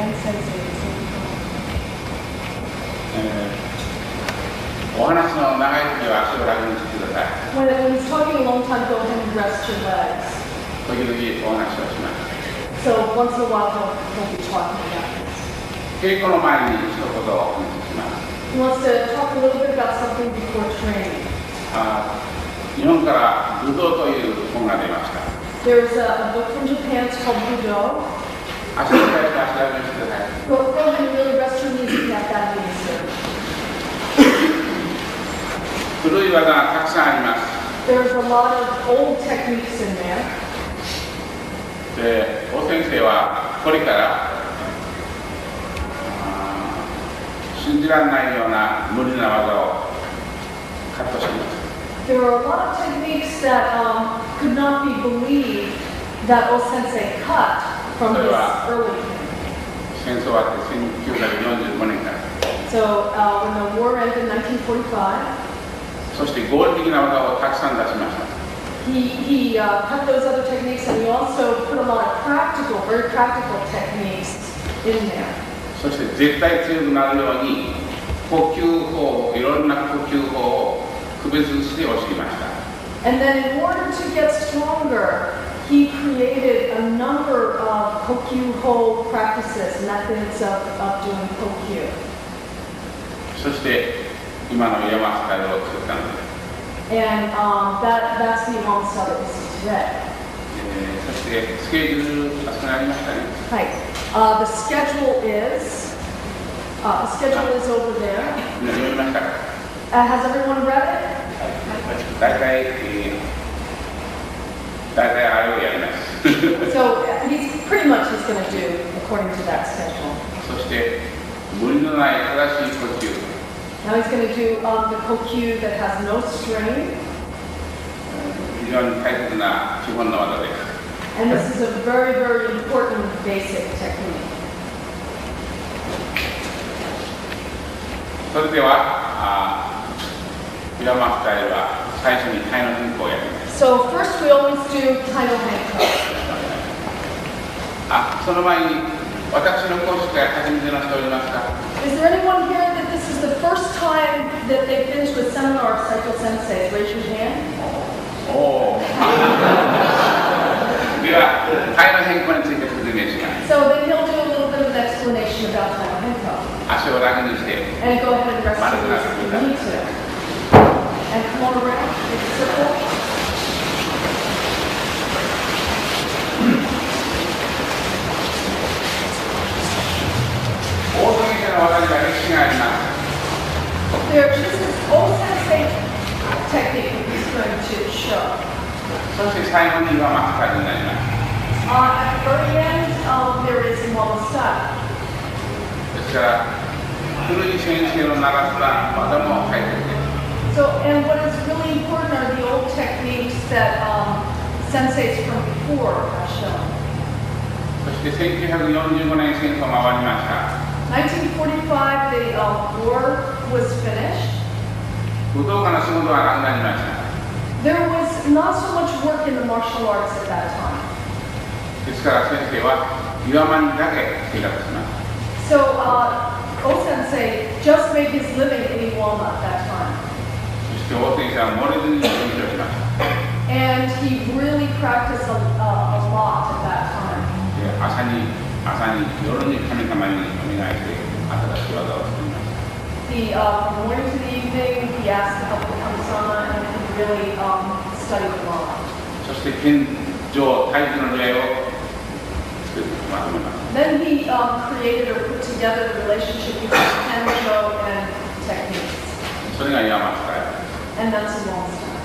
and sensei. お話の長い時は足を楽にしてください。 When he's talking a long time, go ahead and rest your legs. 時々お話をします。 So once in a while, don't be talking about this. 稽古の前に一言お話しします。 He wants to talk a little bit about something before training. 日本から武道という本が出ました。 There's a book from Japan, it's called Budo. 足を使って足を上げてください。 Go ahead and really rest your knees if you have bad knees here. 古い技がたくさんあります。 There's a lot of old techniques in there. で、大先生はこれから信じられないような無理な技をカットします。 There are a lot of techniques that could not be believed that O-sensei cut from his early training. 戦争終わって1945年から。 So when the war ended in 1945, そして合理的な技をたくさん出しました。 he cut those other techniques, and he also put a lot of practical, very practical techniques in there. そして絶対強くなるように呼吸法、いろんな呼吸法を区別して教えました。 And then in order to get stronger, he created a number of Kokyu-ho practices, methods of doing Kokyu. そして今の山スタイルを作ったのです。 And that's the Imam style that we see today. そしてスケジュールがありましたね。 The schedule is over there. みんな読みましたか？ Has everyone read it? 大体あれをやります。 So he's going to do according to that schedule. そして無理のない正しい呼吸。 Now he's going to do the Kokyu that has no strain. 非常に大切な基本の技です。 And this is a very, very important basic technique. それでは山スタイルは最初に体の変更をやります。 So first we always do Taino Hanko. その前に私の講師会初めての人おりますか？ Is there anyone here that this is the first time that they finished with seminar of Saito Sensei? Raise your hand. おお。では体の変更について説明します。 So then he'll do a little bit of an explanation about Taino Hanko. 足を楽にして。 And go ahead and rest your knees if you need to. And come on around, make a circle. 大杉家の技には歴史があります。 This is O-sensei technique that he's going to show. そして最後にはマスターになります。 At the very end, there is Imama style. ですから古い先生の習った技も大切です。 So, and what is really important are the old techniques that senseis from before have shown. そして1945年戦争が終わりました。 1945, the war was finished. 武道家の仕事はなくなりました。 There was not so much work in the martial arts at that time. ですから先生は岩間にだけ生活します。 So, O-sensei just made his living in Iwama at that time. そして大先生は漏れずに勉強しました。 And he really practiced a lot at that time. で朝に夜に神様にお願いして新しい技を作りました。 From morning to the evening, he asked to help the Kami-sama, and he really studied the law. そして天上大樹の例を作ってまとめます。 Then he created or put together the relationship between Kanjo and techniques. それが岩間スタイル。 And that's the long style.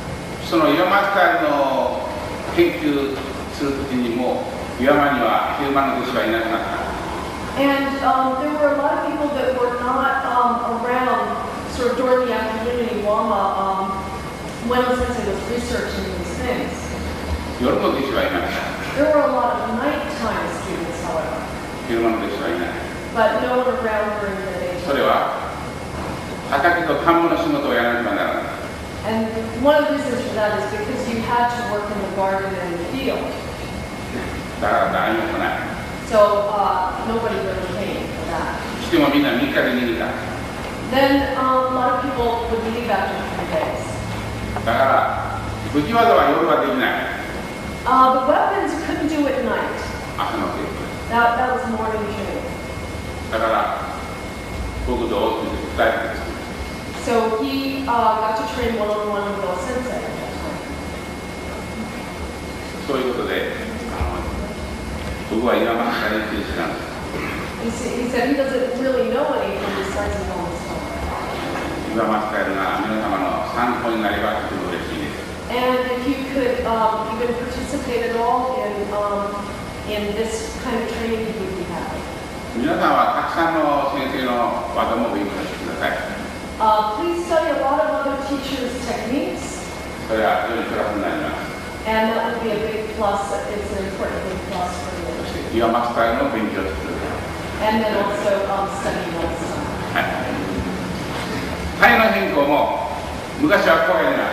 その岩間スタイルの研究するときにも岩間にはヒューマンの弟子はいなくなった。 And there were a lot of people that were not around sort of during the afternoon in Iwama when O-sensei was researching these things. 夜の弟子はいなかった。 There were a lot of nighttime students, however, 昼間の弟子はいない。 but no one around during the day. それは畑と田んぼの仕事をやらなければならない。 And one of the reasons for that is because you had to work in the garden and the field. だから誰も来ない。 So nobody really came. してもみんな3日で逃げた。 Then a lot of people would leave after 3 days. だから武器技は夜はできない。 The weapons couldn't do it at night. 朝の稽古。 That was morning training. だから僕と大津で2人です。 So he got to train one-on-one with Osensei at that time. そういうことで、僕は今まで大好きなんです。 He said he doesn't really know anything besides his own story. 岩松カエルが皆様の参考になればとても嬉しいです。 And if you could even participate at all in this kind of training, you would be happy. 皆さんはたくさんの先生の技も勉強してください。 Please study a lot of other teachers' techniques, それは非常にプラスになります。 and that would be a big plus. It's an important big plus for そ you. して岩松カエルの勉強をしてください。 And then also study lifestyle. はい。体の変更も昔はこうやりまし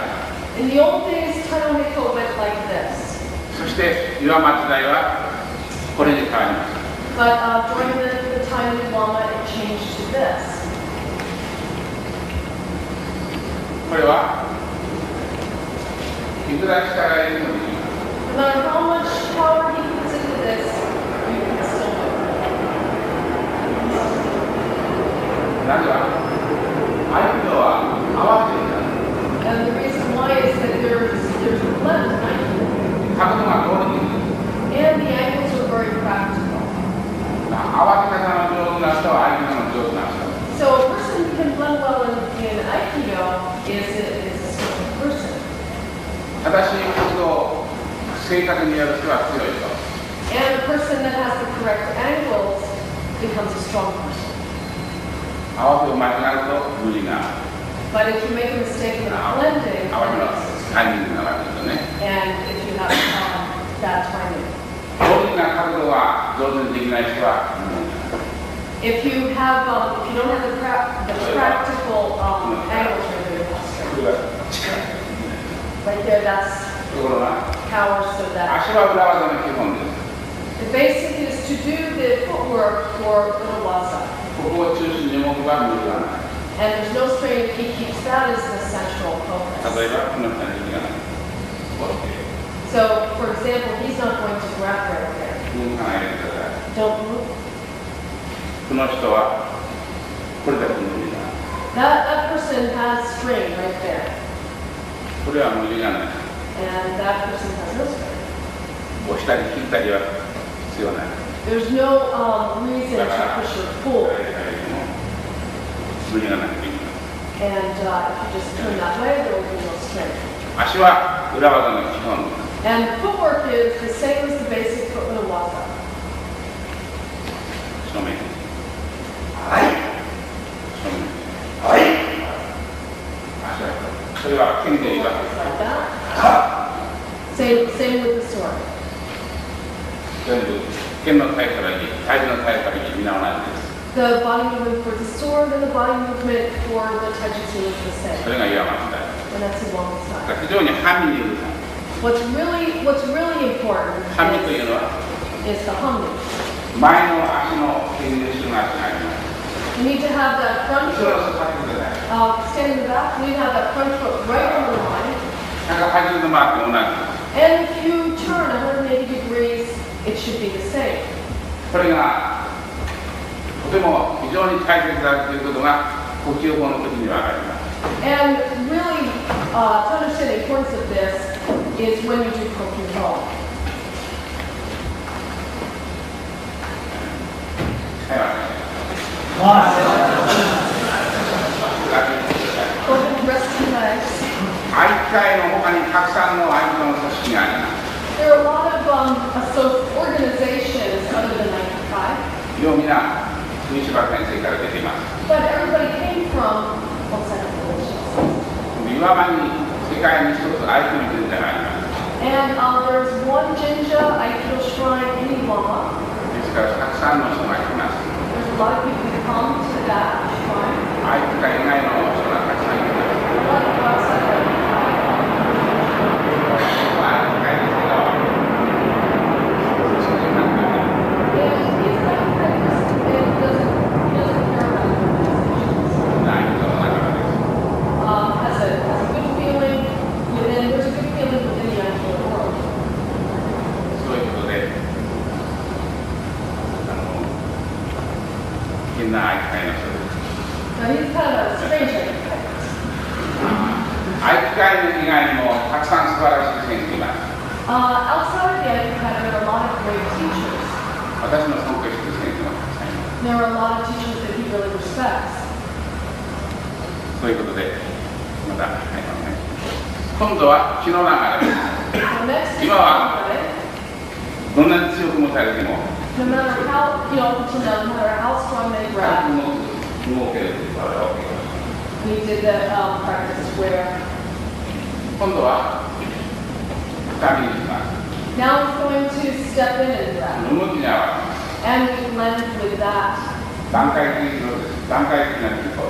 た。 In the old days, Tano Hiko went like this. そして岩松代はこれに変わりました。 But during the time of Lama, it changed to this. これはいくら力入れてもできます。 No matter how much power he puts into this, you can still do it. なぜか相手は合わせていた。 And the reason why is that there's a blend, right? 角度が通りにくい。 And the angles are very practical. 合わせ方の上手な人は相手の上手な人。 So a person who can blend well in Aikido is a skillful person. 正しい角度を正確にやる人は強い人。 And a person that has the correct angles becomes a strong person. 合わせを間違うと無理がある。 But if you make a mistake in the 合わ blending, せのタイミングが悪いとね。 and if you have bad timing. 大きな角度が上手にできない人は無理がある。 If you don't have the practical angles for doing that これは力ができない。 right there, that's ところが power so that 足は裏技の基本です。 the basic is to do the footwork for little waza. ここを中心に置けば無理がない。 And there's no strain if he keeps that as the central 例え focus. ばこの下に無理がない。こうして So, for example, he's not going to grab right there. 動かないでください。 Don't move. この人はこれだけ無理がない。 That person has strain right there. これは無理がない。 And that person has no strain. 押したり切ったりは必要ない。 There's no reason to push or pull. 無理がなくていい。 And if you just turn that way, there will be no strain. 足は裏技の基本です。 And footwork is the same as the basic foot little waza. 正面。正面。足はそれは剣で言います。 Like that. Same with the sword. 全部剣の体からいい、体重の体からいい、みんな同じです。 The body movement for the sword and the body movement for the taijutsu is the そ same. れが岩松だよ。 And that's a long だか style. ら非常に半身でいる。 What's really important 半身というのは is the hummy. 前の足の剣で後ろの足があります。 You need to have that front 後ろ foot を支えてください。 stand in the back. You need to have that front foot right on the line. 180度回って同じ。 And if you turn 180 degrees, it should be the same. これがとても非常に大切だということが呼吸法の時には分かります。 And really, to understand the importance of this is when you do kokyuho. Go ahead and rest your legs. 愛機会の他にたくさんの愛機の組織があります。 There are a lot of organizations other than 95, ようみな国柴先生から出ています。 but everybody came from outside of the religions. 岩場に世界に一つ愛機の神社があります。 And there's one Jinja Aikido shrine in Iwama. ですからたくさんの人が来ます。 There's a lot of people who come to that shrine. 愛機会以外の人がたくさんいます。 A lot of people outside of 愛機会ですけど、そうじゃなくて、 And he's like, he doesn't 界以外にもたくさん素晴らしい先生がいます。 Outside of the Educator, there are a lot of great teachers. 私の尊敬している先生がたくさんいます。 There are a lot of teachers that he really respects. ということで、また、今度は気の流れ。 So next is 今は Friday. どんなに強く持たれても、 No matter how, no matter how strong they 動 grab, けるということが OK。 we did the practice where 今度は2人にします。 now it's going to step in and grab. 動きに合わせます。 And we blend with that. 段階的な技術、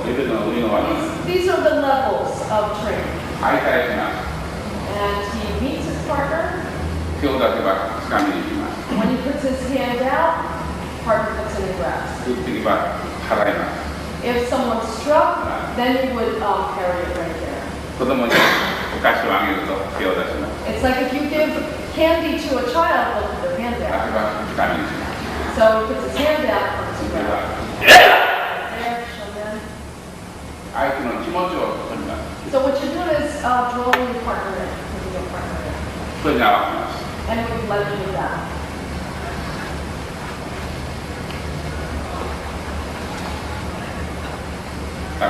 レベルの上の技術、 These are the levels of training. 相対します。 And he meets his partner. 手を出せば掴みに行きます。 When he puts his hand out, partner puts in and grabs. 打っていけば払います。 If someone struck, then you would carry it right there. 子供にお菓子をあげると手を出します。 It's like if you give candy to a child, they'll put their hand 出せ out. ば掴みにします。 So he puts his hand out, puts his で grab. は There, show them. 相手の気持ちを取ります。 So what you're doing is drawing your partner in, putting your partner in. それに合わせます。 And we blend with that.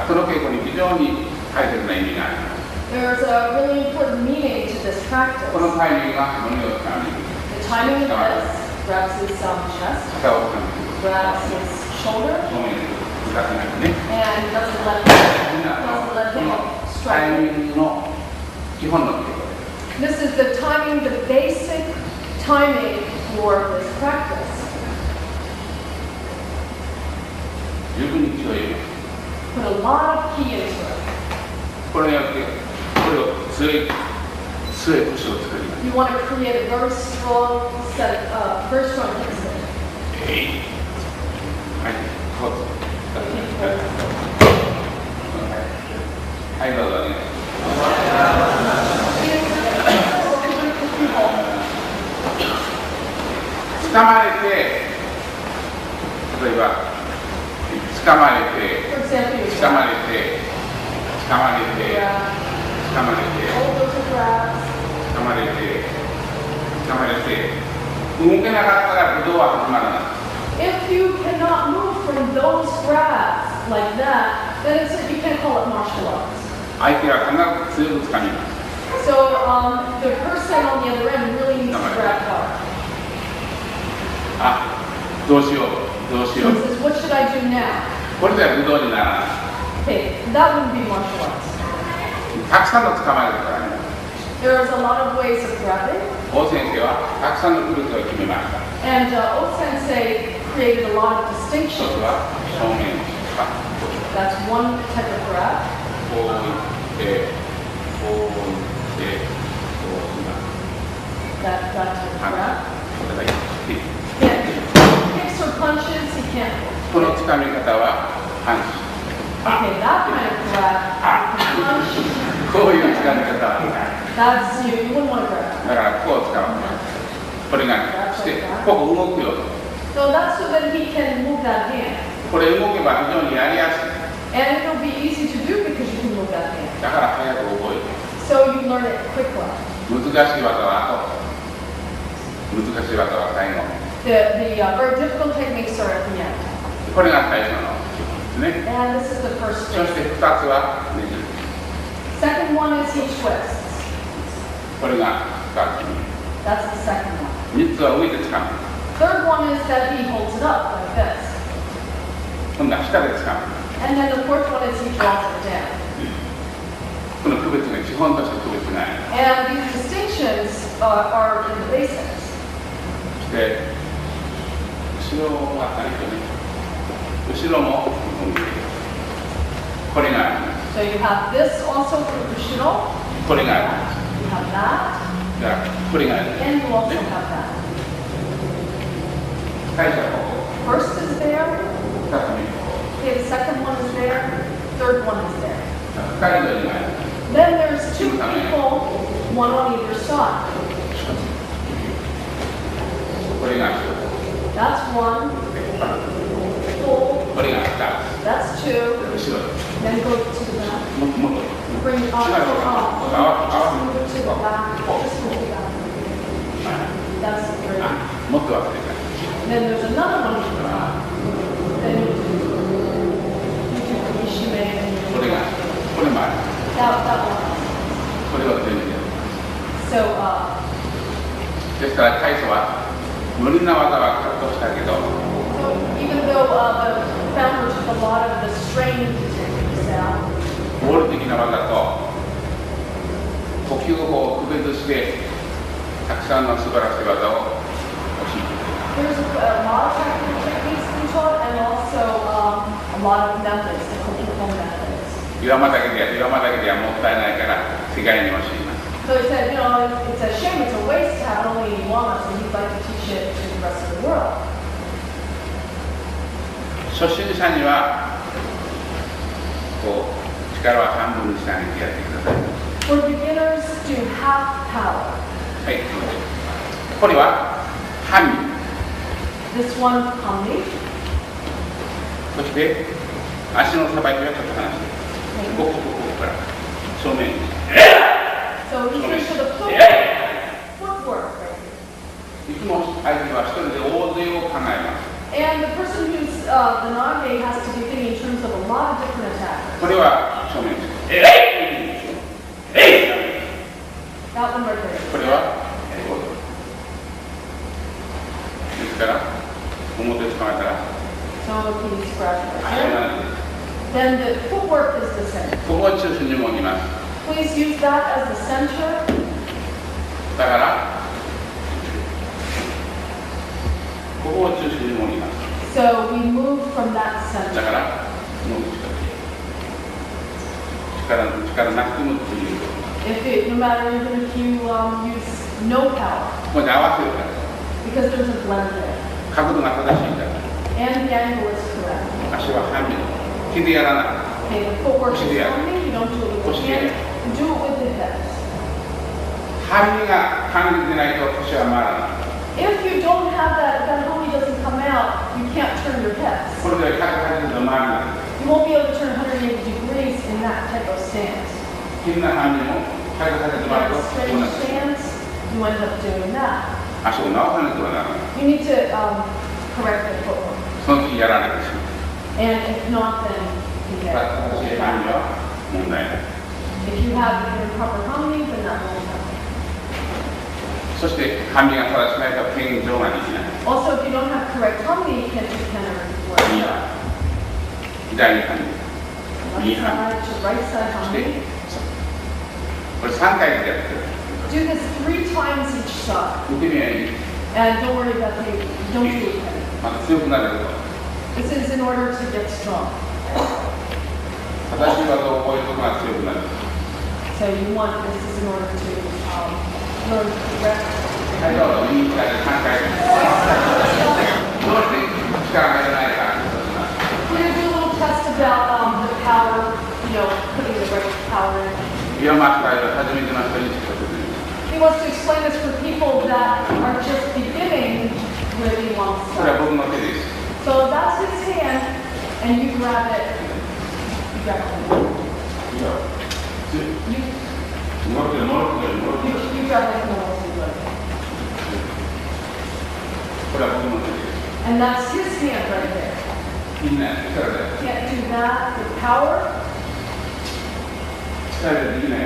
この稽古に非常に大切な意味があります。 There's a really important meaning to this この practice. タイミングが胸を掴み、 The timing of this grabs his chest, 肩を掴み、 grabs his shoulder, 正面に向かってないね。 and doesn't let みんな him このタ strike. イミングの基本の稽古です。 This is the timing, the basic timing for this practice. 十分に気を入れます。 Put a lot of key into it. これによって、これを強い腰を作ります。 You want to create a very strong set, very strong hip. はい、こう。はい、どうぞお願いします。掴まれて、例えば、掴まれて、 For example, you 掴まれて、掴まれて、 grab, 掴まれて、 all those grabs. 掴まれて、掴まれて、動けなかったら武道は始まらない。 If you cannot move from those grabs like that, then you can't call it martial arts. 相手は必ず強く掴みます。 So the person on the other end really needs to grab hard. あ、どうしよう、どうし So よ he う。 says, what should I do now? これでは武道にならない。 Okay, that wouldn't be martial arts. たくさんの掴まれるからね。 There's a lot of ways of grabbing, 王先生はたくさんのルールを決めました。 and O Sensei created a lot of 一 distinctions. つは正面か、 That's one type of grab. こういって、こういって、こういます。 That type of はい grab. これが一つ。 Can't kicks or punches, he can't. この掴み方はパンチ。 Okay, that kind of grab, punch, こういう掴み方は that's you wouldn't want to grab. だからこう使う。これがしてここ動くよ。 So that's so that he can move that hand. これ動けば非常にやりやすい。 And it'll be easy to do because you can move that hand. だから早く覚える。 So you learn it quickly. 難しい技は後。難しい技は最後。 The very difficult techniques are at the end. これが最初の基本ですね。 And this is the first そして phase. 2つはねじる。 Second one is he twists. これが2 That's the second one. つ。3つは上で掴む。 Third one is that he holds it up like this. 今度は下で掴む。 And then the fourth one is he draws it down. この区別が基本として区別がない。 And these distinctions are in the basics. そして後ろは何かね。後ろもこれがあります。 So you have this also for Kushino. これがあります。 You have that. じゃあこれがあります。 And you also have that. 最初はここ。 First is there. 2つ目。 Okay, the second one is there. Third one is there. 2人のにがあります。 Then there's two people, one on either side. これが1つ。 That's one. これが2つ。 That's two. 後ろ。 Then go to the back. もっと。bring it up, Just move it to the back, just move it back. That's the three. もっと忘れた。 Then there's another one at the top. Then you do Ishime and you これが、これもある。 that one. これは全部。 So, ですから体操は無理な技はカットしたけど、 so even though the founder took a lot of the strain to take this out, 合理的な技と呼吸法を区別してたくさんの素晴らしい技を教えている。 there's a lot of technical techniques being taught and also a lot of methods, technical methods. 岩間だけではもったいないから世界に教えます。 So he said, it's a shame, it's a waste to have it only in Wama, so he'd like to teach it to the rest of the world. 初心者にはこう力は半分にしてあげてやってください。 For beginners, do half power. はい、これはハミ。 This one, Hamli. そして足のさばきはちょっと離して、ここから正面に。 So he's into the footwork right here. いつも相手は一人で大勢を考えます。 And the person who's the Nage has to be thinking in terms of a lot of different attacks. これは正面です。 That one right there. これはですから表つかめたら So he scratch right 足を there. 並べて Then the footwork is the same. ここを中心に持ちます。 Please use that as the center. だからここを中心に持ちます。 So we move from that だ center. からもう力なくてもという No matter even if you use no power, ここで合わせるから because there's a blend there. 角度が正しいから And the angle is correct. 足は半身手でやらない。 Okay, the footwork is Push it out. only, you don't do it with Push the it hand, do it with the hips. 半身が感じてないと腰は回らない。 If you don't have that, that homie doesn't come out, you can't turn your hips. これで180度回らない。 You won't be able to turn 180 degrees in that type of stance. 変な半身も180度回る In と a こう straight なる。 stance, you end up doing that. 足を直さなければならない。 You need to correct the footwork. その時やられてしまう。 And if not, then you get 正しい半身は問題ない。 If you have the improper harmony, then that won't happen. そして半身が正しくないと天井ができない。 Also, if you don't have correct harmony, you can't do Kenner いい work. や。左半身。 Left side to right side そして harmony. これ3回でやってる。 Do this 3 times each side. 見てみないい。 And don't worry about the, don't do it. また強くなると。 This is in order to get strong. 正しい技を覚えることが強くなる。 So you want, this is in order to learn correct. はい、どうぞ。右左3回。どうして力が入らないか。 We're going to do a little test about the power, putting the right power in. 岩間スタイル初めての人にしか説明。 He wants to explain this for people that are just beginning with the long これは style. 僕の手です。 So that's his hand, and you grab it. You grab it. 戻ってる、戻ってる、戻ってる。 You grab it and also do it. これは僕の手です。 And that's his hand right there. みんな力で。 Can't do that with power. 力でできないや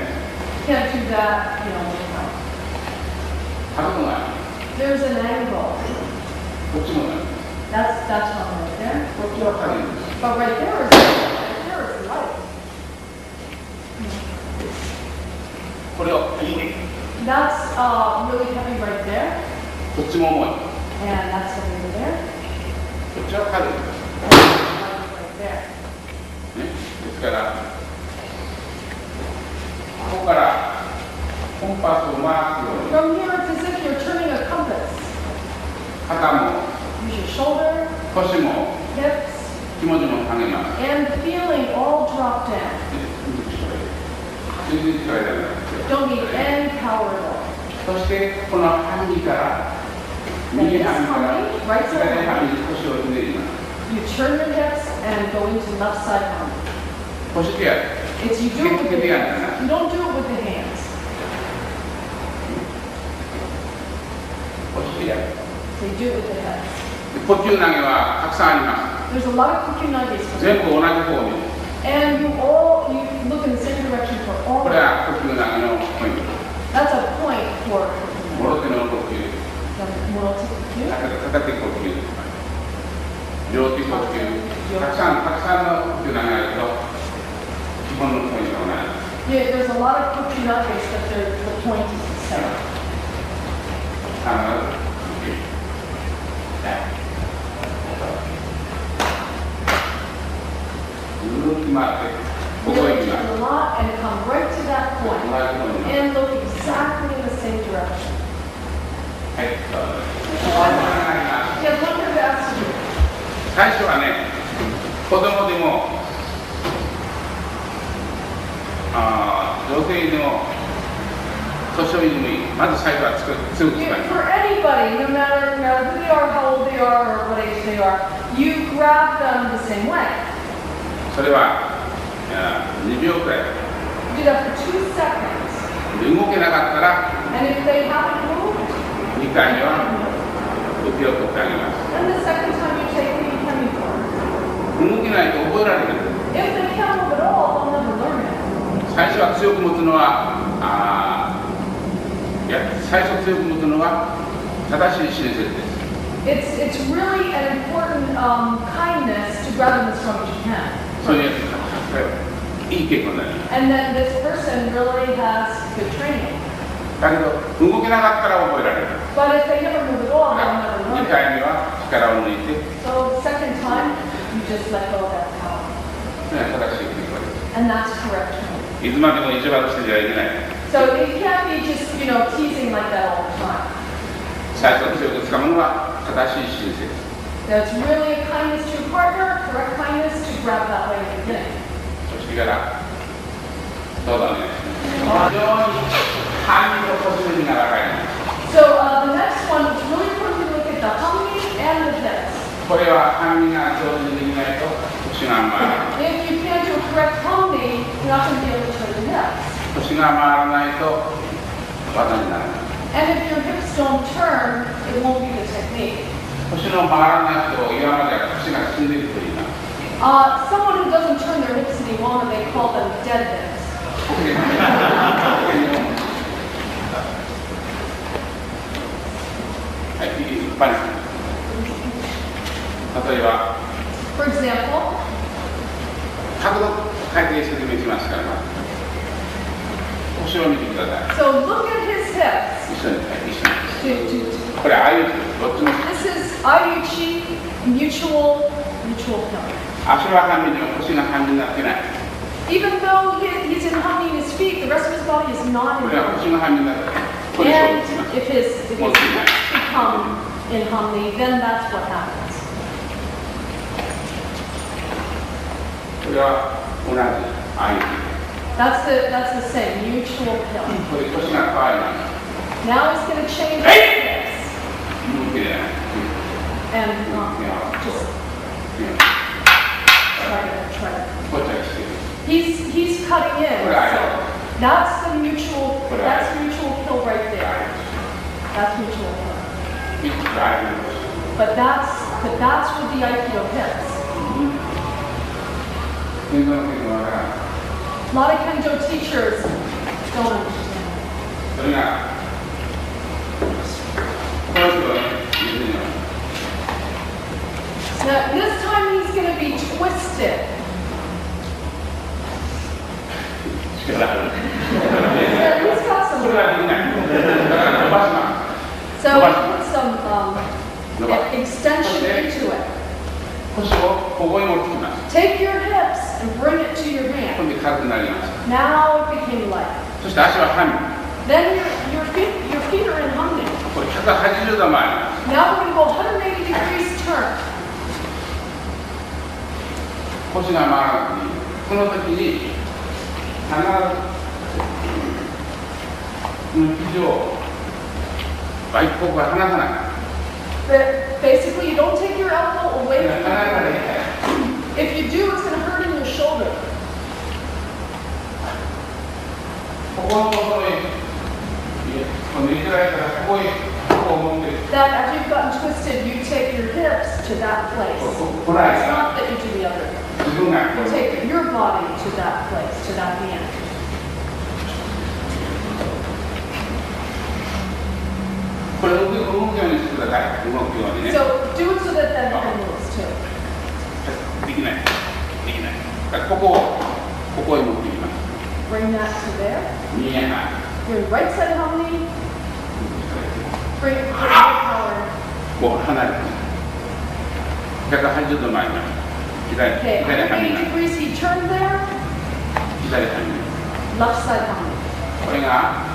Can't do that, with power. つ。角度がある。 There's an angle. こっちもなる。 That's one right there. こっちは軽いんです。 But right there is light. これをいいね。 That's really heavy right there. こっちも重い。 And that's heavy over there. こっちは軽い。 And light right there. ね、ですから、ここからコンパスを回すように、 From here, it's as if you're turning a compass. 肩も Use your shoulder, 腰も hips, 気持ちも下げます。 and feeling all drop down. 全然力いらない。 Don't need any power at all. そしてこの半身から右半身から左半身に腰をひねります。 You turn your hips and go into left side harmony. 腰でやる。It's you do it with the Ketika hands. You don't do it with the hands. こっちでやる。 So you do it with the head. 呼吸投げはたくさんありま There's a lot of kukinage. す。全部同じ方に。 And you look in the same direction for all. これは呼吸投げのポイント。 That's a point for もろ手の呼吸、 monotic. 片手呼吸、両手呼吸、たくさんの呼吸投げがあると基本のポイントがない。 Yeah, there's a lot of kukinage, but the point is the same. 動き回って、ここ You へ look 行きます。 a lot and come right to that 同 point じ方に。 and look exactly in the same direction. はい、そうです。 Yeah, look at that. 最初はね、子供でも、女性でも、年寄りでもいい。まず最初は強く使い For ます。 anybody, no matter who they are, how old they are, or what age they are, you grab them the same way. それは2秒くらい。 Do that for 2 seconds. で動けなかったら、 And if they haven't moved, 2回目は息を取ってあげます。 then the second time you take the chemical. 動けないと覚えられない。 If they can't move at all, they'll never learn it. 最初は強く持つのは、最初強く持つのは正しい親切です。 It's really an important kindness to grab them as strong as you can. そういういい傾向になります。 And then this person really has good training. だけど動けなかったら覚えられる。 But if they never move at all, they'll never 2 learn it. 回目は力を抜いて、 So second time, you just let go of that power. 正しい傾向です。 And that's correct training. いつまでも意地悪してはいけない。 So it can't be just, teasing like that all the time. 最初強く使うのは正しい親切。 That's really a kindness to your partner, correct kindness to grab that way at the beginning. そしてからどうだね。非常に範囲と腰にが長い。 So the next one is really important to look at the hummy and the hips. これは範囲が上手にできないと腰が回らない。 If you can't do a correct hummy, you're not going to be able to turn the hips. 腰が回らないと技にならない。 And if your hips don't turn, it won't be the technique. 腰の回らない人を今までは腰が死んでいると言います。 Someone who doesn't turn their hips any longer, they call them dead hips. はい、一般に。例えば、 For example, 角度変えて説明しますから、腰を見てください。 so look at his hips. 一緒に、一緒に。 To これ、ああいうどっちも This is Ayuchi mutual help. 足は半身でも腰が半身になってない。 Even though he's in humming his feet, the rest of his body is not こ in れは humming. 腰が半身になってない。これそう And です。 if his feet become in humming, then that's what happens. これは同じ、ああいう。 That's the same mutual help. これ腰が変わります。 Now he's going to change his hips 動けない。 and just try to. こっちはしてる。 He's cutting in. Right. So that's the mutual. Right. That's mutual kill right there. That's mutual kill. いつかああいう。 But that's with the Aikido hips. 全然わからない。 A lot of Kendo teachers don't understand. それが、この人はね、言うのは Now this time he's going to be twisted. 力ある。 Yeah, he's got そ some. れはできない。だから伸ばしま So he put some extension Okay. into it. す。腰をここに持ってきます。 Take your hips and bring it to your こ hand. れで軽くなります。 Now it became light. そして足は半身。 Then your feet are in humming. これ180度回ります。 Now we're going to go 180 degrees turn. 腰が回らなくていい。この時に必ずこの肘をバイクポークは離さない。 But basically, you don't take your elbow away 離 from れたら your 痛い。 If you do, it's going to hurt in your shoulder. このところへねじられたらここへこう持って that as you've gotten twisted, you take your hips to that place. こらえ It's た not that you do the other. 自分がこ You う take your body to that place, to that hand. これ動くようにしてください。動くようにね。 So do it so that that hand moves too. できない。できない。だからここへ持ってきます。 Bring that to there. 見えない。 Bring right side harmony. Bring right power. こう離れて180度前に左 Okay, 左半身 180 degrees, he turned there. 左半身 Left side harmony. これが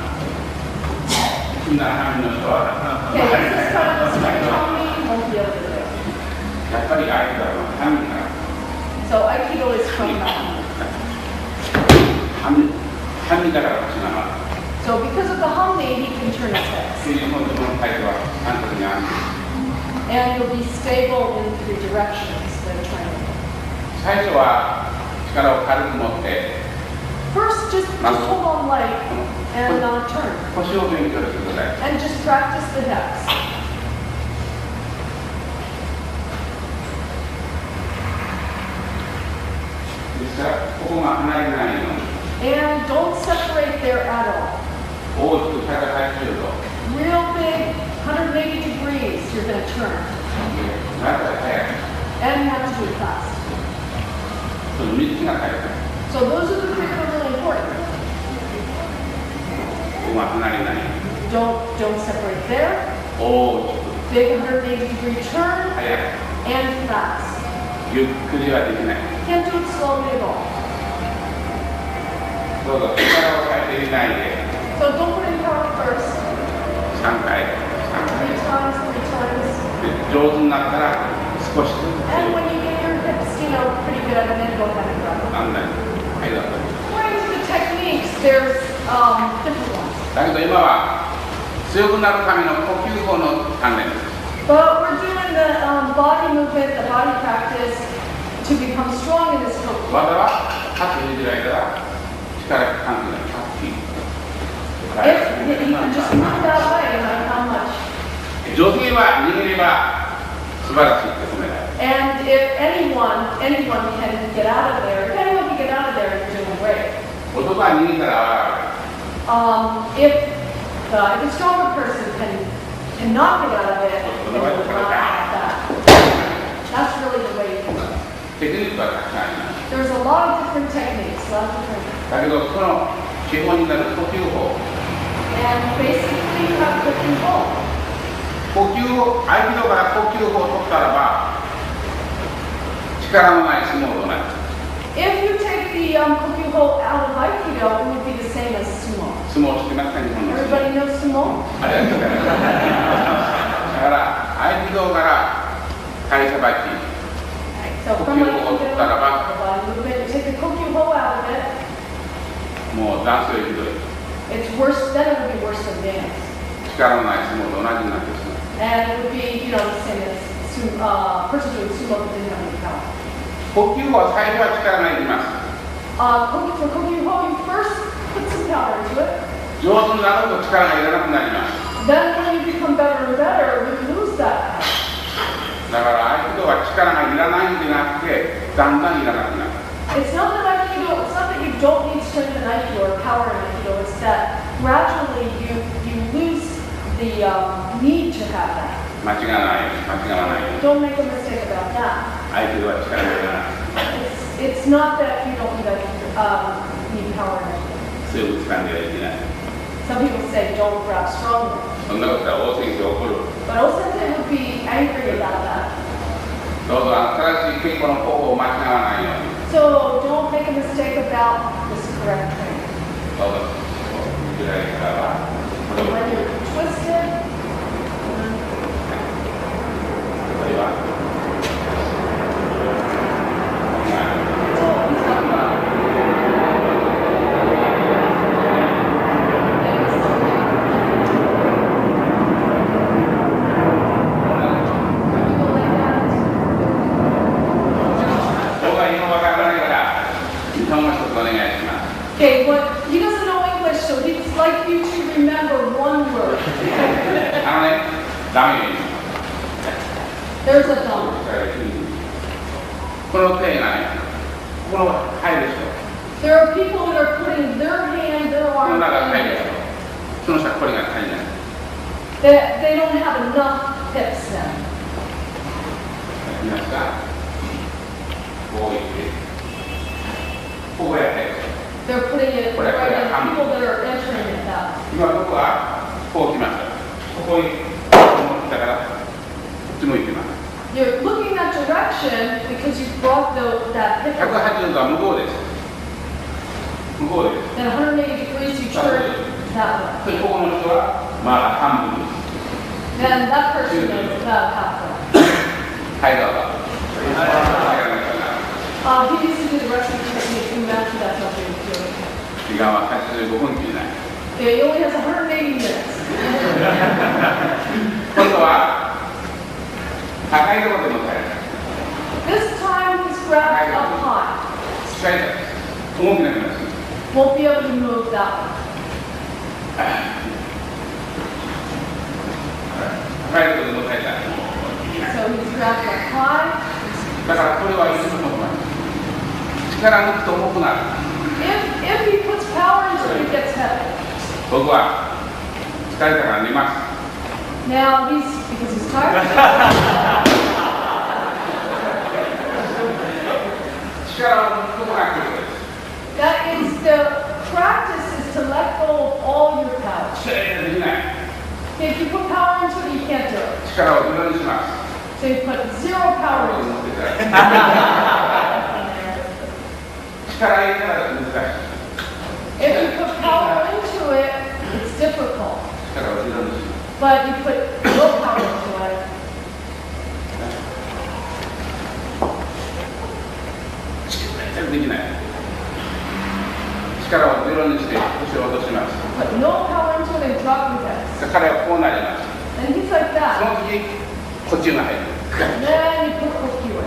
みんな半身の人は Okay, this is kind of the straight harmony, won't be able to do. やっぱり相手から半身から So Aikido is from that. 半身だから私が So because of the harmony, he can turn his head. 水本自分の体調は安定に安定 And you'll be stable in three directions that are training. 最初は力を軽く持って First, just hold on light and turn. 腰を勉強してください And just practice the hips. ですからここが離れないように And don't separate there at all. 大きく180度 Real big, 180 degrees, you're going to turn. なったら早い And you have to do it fast. その3つが大切 So those are the three that are really important. ここが離れない Don't separate there. 大きく Big 180 degree turn 早い and fast. ゆっくりはできない Can't do it slowly at all. どうぞ力を変えてみないで So don't put in power first. 3回 Three times, three times. で上手になったら少しずつ And when you get your hips, pretty good at it, then go ahead and grab them. なんないはいだと According to the techniques, there's different ones. だけど今は強くなるための呼吸法の鍛錬です But we're doing the body movement, the body practice to become strong in this focus. 技は立って見てる間は力関係ない立っていい If you can just move that way, like how much. 上手には握れば素晴らしいって褒められる And if anyone can get out of there, if anyone can get out of there, you're doing great. 男は握ったら If a stronger person cannot get out of it, then it will not have that. That's really the way you can do it. テクニックはたくさんあります There's a lot of different techniques, a lot of different. だけどその基本になる呼吸法 And basically you have to control. 呼吸を合気道から呼吸法を取ったらば力のない相撲となる If you take the kokyuho out of Aikido, it would be the same as sumo. 相撲してますか日本の相撲 Everybody knows sumo? ありがとうございますだから合気道から体さばき So from Kokyuho Aikido, を取ったらば the body movement, you take the kokyuho out of it, もうダンスよりひどい it's worse, then it would be worse than dance. 力のない相撲と同じになってしまう And it would be, the same as person doing sumo that didn't have any power. 呼吸法は最初は力がいります For kokyuho, you first put some power into it. 上手になると力がいらなくなります Then when you become better and better, you lose that power. だから合気道は力がいらないんじゃなくてだんだんいらなくなる It's not that Aikido, it's not that you don't need strength in Aikido or power in Aikido, it's that gradually you lose the need to have that. 間違わないよ Don't make a mistake about that. 合気道は力がいらない It's not that you don't need power in Aikido. 強く掴んではいけない Some people say don't grab strongly. そんなことは大先生怒る But Osensei would be angry about that. どうぞ新しい稽古の方法を間違わないように So don't make a mistake about this correct thing. どうぞ見てられたらこれを When you're twisted, これは Okay, but he doesn't know English, so he ダメよ。 There's a thumb. この手がね、この入る人、 There are people that are putting their hand, their この arm 中に入 in る there. 人、その人はこれが足りない。 They don't have enough hips then. 皆さん、こう言って、ここへ入る。 They're putting it Correct, right correct. in people that are entering it that. 今僕はこう来ました。ここにこう来たから、こっち向いてます。 You're looking that direction because you brought that hip around. 180度は向こうです。向こうです。 Then 180 degrees you turn that で way. ここの人はまだ半分です。 Then that person is about halfway. はい、どうぞ。He used to do the rescue technique and match that something too. 時間は85分切れない。 Yeah, he only has 180 minutes. 今度は高いところでも耐える。 This time he's grabbed up high. 使いたい。重くなります。 Won't be able to move that one. 高いところでも耐えたい。 So he's grabbed up high. だからこれはいつも重くなる。力抜くと重くなる。 If he puts power into it, it gets heavy. 僕は疲れたから寝ます。 Now because he's tired. 力を抜くことが来るです。 That is the practice is to let go of all your power. 力ができない。 If you put power into it, you can't do it. 力をゼロにします。 So you put zero power into it. 力入れたら難しい。 If you put power into it, it's difficult. 力をゼロにします。 But you put no power into it. 力できない。力をゼロにして腰を落とします。 Put no power into it and drop your head. 彼はこうなります。 And he's like そ that. の時こっちが入る。 And then you put hook you in.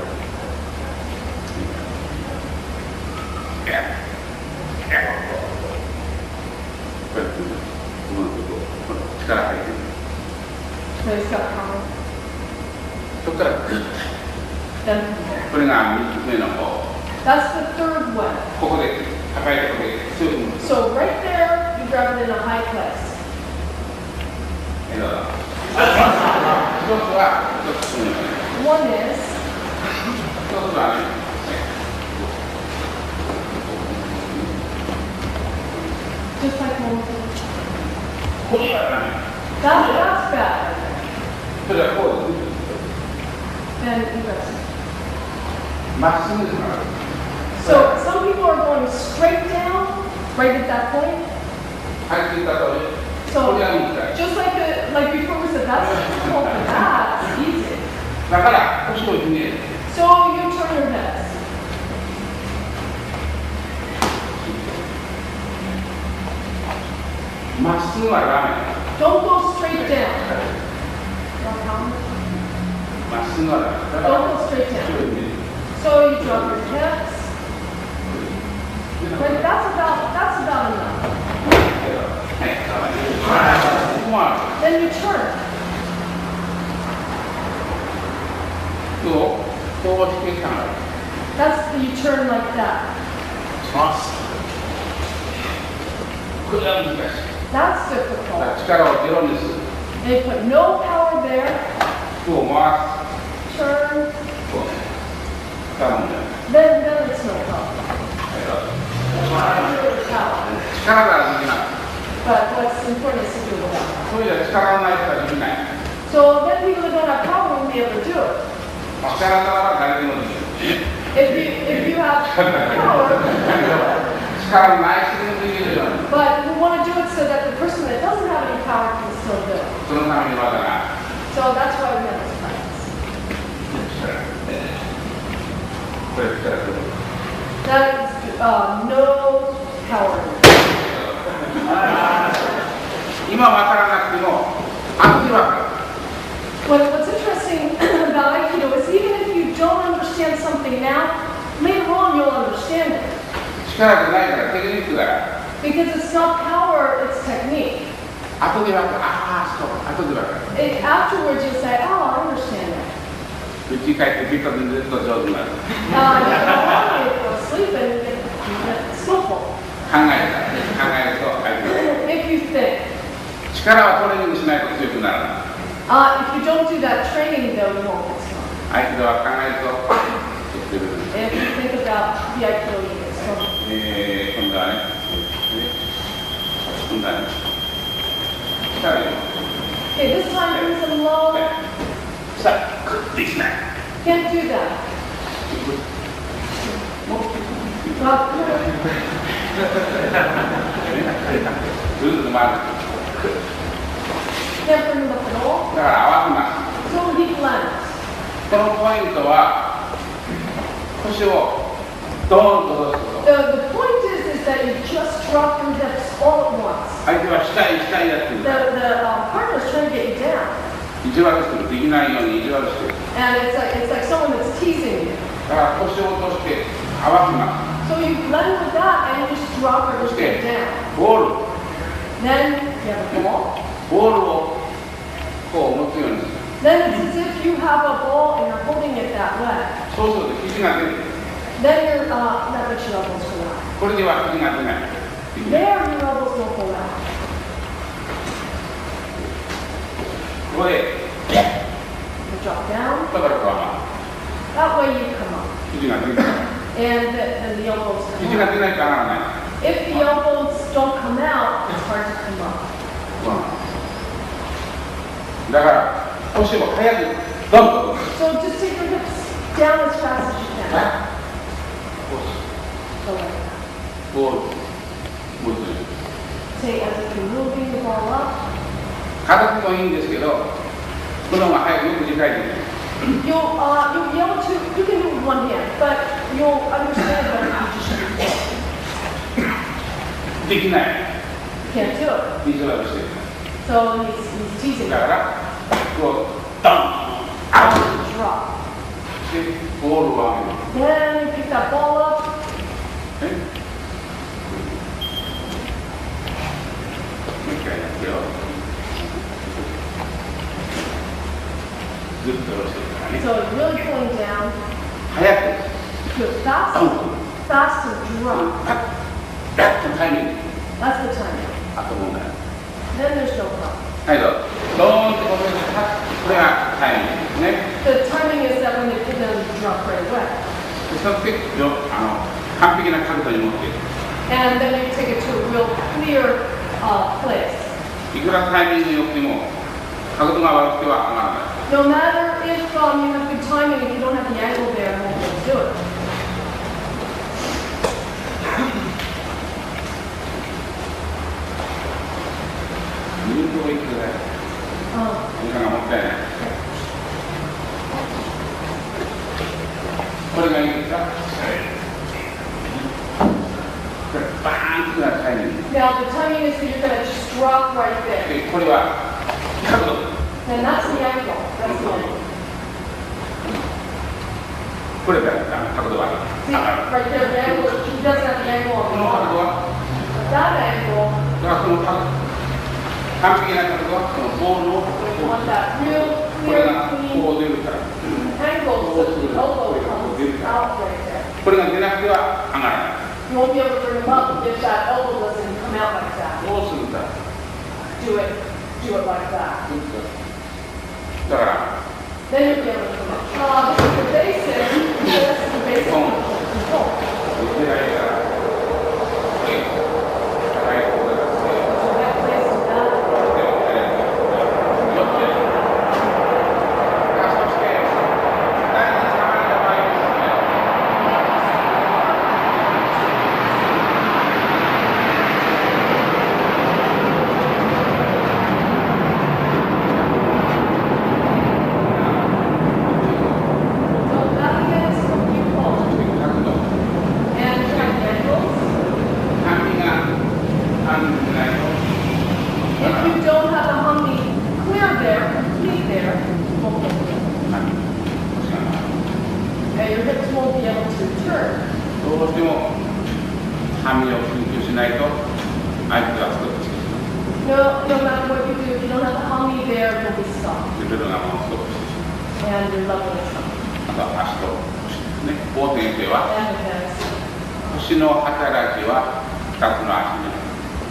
こうやってうまく力入ってる。 So he's got power. そこからグッ Then これが3つ目の方。 that's the third way. ここで高いところで強く持つ。 So right there, you grab it in a high place. どうぞ。一つは一つのように。 One is 一つはね。just like one. これはダメ。 That's bad. それはこうです。 Then you rest. まっすぐですから。 So some people are going straight down, right at that point. 入っていたとおり。 So これは難しい。 just like before we said, that's difficult for that. It's easy. だから腰をひねる。 So you turn your heads. まっすぐはダメ。 Don't go straight down. まっすぐはダメ。だから Don't go straight 腰 down. をひねる。 So you drop your hips. Like that's about enough. ここは Then you turn. こうしてかな。 That's you turn like that. これは難しい。 That's だから difficult. 力をゼロにする。 And you put no power there. こう回す。 Turn. こう。多分ね。 Then it's no power. Power. 力ができない。 But what's important is to do it without. そういう力のない人はできない。 So then people that don't have power won't be able to do it. 力なら誰でもできる。 If you have power, 力のない人でもできるように。 but we want to do it so that the person that doesn't have any power can still do it. そのために技が。 So that's why we have this practice. これ力で。 That is no power. 今わからなくても、後でわかる。 What's interesting about Aikido is even if you don't understand something now, later on you'll understand it. 力じゃないからテクニックだから。 Because it's not power, it's technique. 後でわかる。ああ、そう、後でわかる。Afterwards, you'll say, "Oh, I understand that." 家に帰ってピッタでずっと上手になる。You go to sleep and you get skillful. 考えると相手が If you think. 力はトレーニングしないと強くならない。If you don't do that training, though, you won't get strong. 相手は考えるとレベルに If you think about the IQ, you get strong. 今度はね、今度はね、さらに Okay, this time bring some low. さあ、できない。 Can't do that. もう ずっと回る。 Can't bring them up at all. だから合わせます。 So he blends. このポイントは腰をドーンと落とすこと。 The point is that you just drop your hips all at once. 相手はしたいやってる。 The partner is trying to get you down. 意地悪してる。できないように意地悪してる。 And it's like someone that's teasing you. だから腰を落として合わせます。 So you blend with that and you just drop it そし and get て down. ボール Then you have a ball. ボールをこう持つようにする。 Then it's as if you have a ball and you're holding it that way. そうすると肘が出る。 Then that makes your elbows go out. これでは肘が出ない。 There, your elbows don't go out. ここで You drop down. だからこう That way you come up. 肘が出ない。 And the elbows 肘 come が up. 出ないと上がらない。 If the elbows don't come out, it's hard to come up. だから腰を早くドンと落とす。 So just take your hips down as fast as you can. こ So like that. うボール持つ。 Say as if you're moving the ball up. 軽くもいいんですけど、この方が早くよく理解できる。 You'll be able to, you can do it with one hand, but you'll understand better if you just use both. できない。 You can't do it. 意地悪してる。 So he's teasing だ you. からこうドンアウト Drop. してボールを上げる。 Then you pick that ball up. もう一回やってよ。ずっと下ろしてるからね。 So it's really pulling down. 早く Do it fast, ドン fast and drop. パッダッとタイミング。 That's the timing. あと問題。 Then there's no problem. はいどうぞ。ドーンとこれがタイミングですね。 The timing is that when you put them, you drop right away. でそして完璧な角度に持っている。 And then you take it to a real clear place. いくらタイミングによっても角度が悪くては上がらない。 No matter if you have good timing, if you don't have the angle there, you won't be able to do it. 入道行くぐらい。時間がもったいない。これがいいですか？これバーンとなるタイミング。 Now the timing is that you're going to just drop right there. でこれは角度。 And that's the angle. That's the angle. これが角度が See, 上がる。 right there, the angle, he doesn't have the angle こ on の the 角度 arm. は That angle, だからこの完璧な角度はこのボールを you want that real これ clear, が clean こう出るから。 angle so that the elbow comes out right there. これが出なくては上がらない。 You won't be able to bring them up if that elbow doesn't come out like that. どうするんだ。 Do it like that. だから Then you'll be able to come up. This is the basic. This is the basic control. 出ないから。はい、これが So that place is that. どうしても半身を研究しないと相手がストップしてしまう。No matter what you do, if you don't have the hummy there, it will be stuck. でベルがもうストップして And your level is stuck. あとは足と腰ですね。方程性は And the hips. 腰の働きは2つの足にある。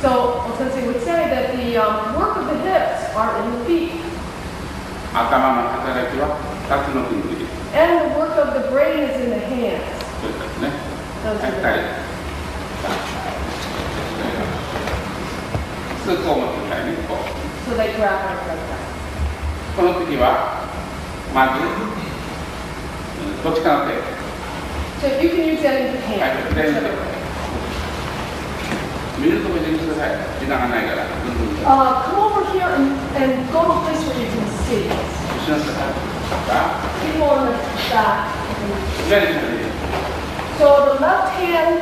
So, Sensei would say that the work of the hips are in the feet. 頭の働きは2つの筋肉です。 And the work of the brain is in the hands. そういうことですね。 Those は are い、 the はい。普通こう持ってくださいね。こう So they grab like that. この時はまずどっちかの手。 So you can use any hand. Right, then- whichever way. 見るとこで見てください。時間がないから。Come over here and go to a place where you can see. 後ろの方。 People on the back. 左に左に。 So the left hand,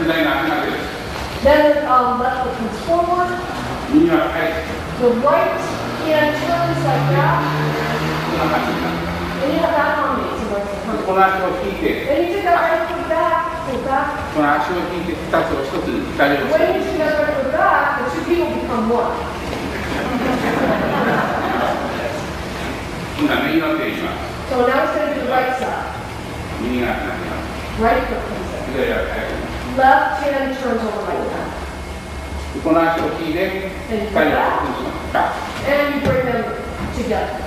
左の足が出る。 then left foot comes forward. 右ははい。 The right hand turns like that. こんな感じになる。 And you have that on me. So like the この足を引いて、 Then you take that right foot back, go back. この足を引いて2つを1つに大丈夫 When です。 you take that right foot back, the two people become one. 今度は右の手をいきます。 So now it's going to be the right side. 右が足が出ます。 Right foot comes 左は早く。 in. Left hand turns over like that. この足を引いて、2人を1つにします。 And you bring them together.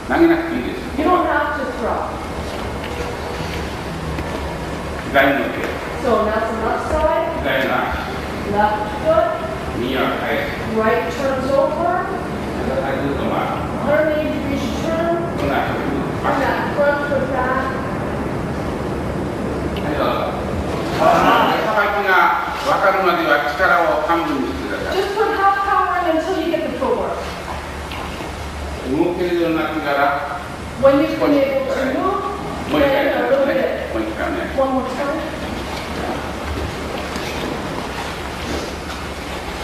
投げなくていいです。 You don't have to throw. 左の手、 So now it's the left side, 左の足、 left foot, 右は返す。 right turns over, ずっと回る。 180 degrees turn, この足を and that front foot back. はい、どうぞ。さばきが分かるまでは力を半分にしてください。 Just put half power in until you get the footwork. 動けるようになってから、 When you've been able to move, もう一回や then り a ます little ね。 bit. もう一回ね。 One more time.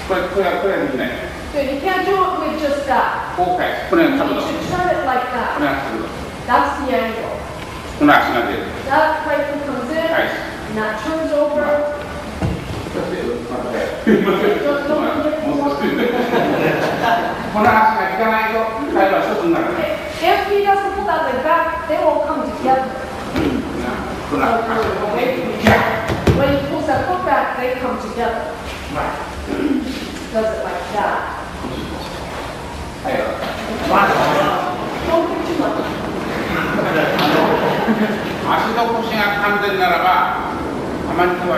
これはできない。 So you can't do it with just that. こう返す。これ You が角度。 should こ turn it like れ that. が角度。 That's the angle. この足が出る。 That right foot comes in, 返す。 and that turns over. そしてまた返す。もう少しね。この足が引かないと会話一つにならない。 If he doesn't pull that leg back, they won't come together. この足を引いて、 When he pulls that foot back, they come together. Does it like that. はい、どうぞ。 Don't get too much. 足と腰が完全ならば、たまには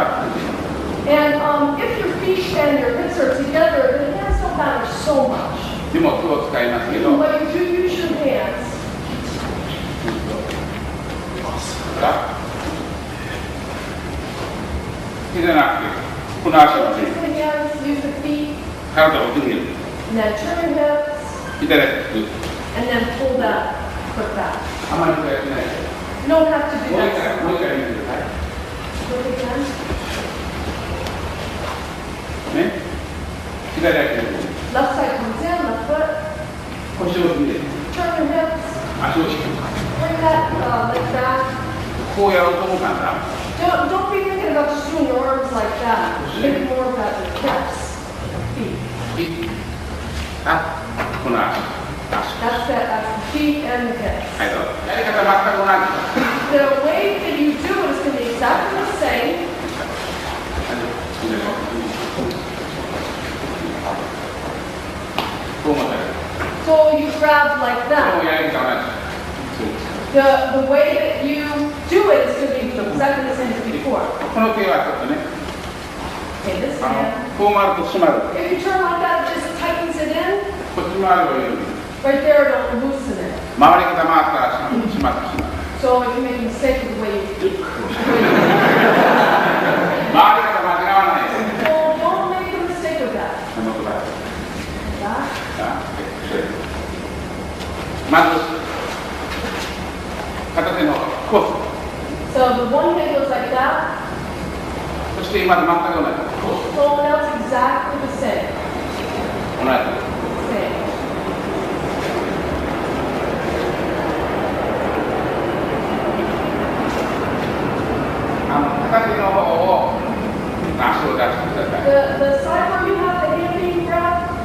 And if your feet and your hips are together, the hands don't matter so much. でも手を使いますけど、 But you do use your hands. 手じゃなくて、この足を So use the hands, use the feet, 体をぐるぐる、 and then turn your hips, 左足ぐる。 and then pull that foot back. あまりこれやってない。 You don't have to do もう一回、 that. もう一回見てください。 Look again. ね。左足ぐる。 Left side comes in, left foot. 腰をひねる。 Turn your hips. 足を引く。 Bring that leg back. こうやろうと思ったんだ。 Don't be thinking about just doing your arms like that. Think more about your hips, feet. あ、この足。足。 That's it. That's the feet and the hips. はい、どうぞ。やり方全く同じ。 The way that you do it is going to be exactly the same. こう思ったら、 So you grab like これ that. もやり方同じ。 The way that you do it is going to be exactly the same as before. この手はちょっとね、 Okay, this hand. こう回ると締まる。 If you turn like that, it just tightens it in. こっち回ればいいのに。 Right there, it'll loosen it. 回り方回ったら締まってしまう。 So if you make a mistake with the way you do it. 回り方間違わないです。 So don't make a mistake with that. このくらい。 Like that. まず、片手のコー So the one hand goes like that. ス。そして今と全く同じ。コー So now it's exactly the same. ス。同じ。 Same. 片手の方を足を出してください。 The side where you have the hand being grabbed,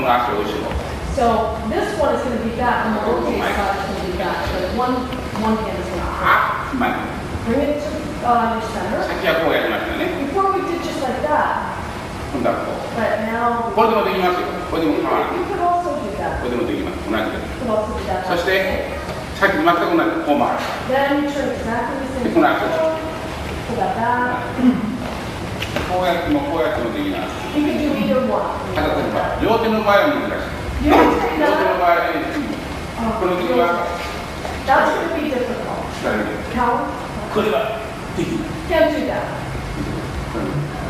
の足を後ろ。 So this one is going to be back, and the rotate side is going to be back. So one hand is going to あっ、前。 bring it to your center. 先はこうやりましたね。 Before we did just like that, 今度はこう。 but now これでもできますよ。これでも you 構わない。 could also do that. これでもできます。同じで。 You could also do that. そして、さっきと全く同じこう回る。 Then you turn exactly the same. Pull that back. Pull that back. こうやってもこうやってもできます。 You can do either one. 片手の場合、両手の場合は難しい。 You can take 両手の that. 場合は、この時は That's going to be difficult. 疲れる。 How? これはできない。 Can't do that.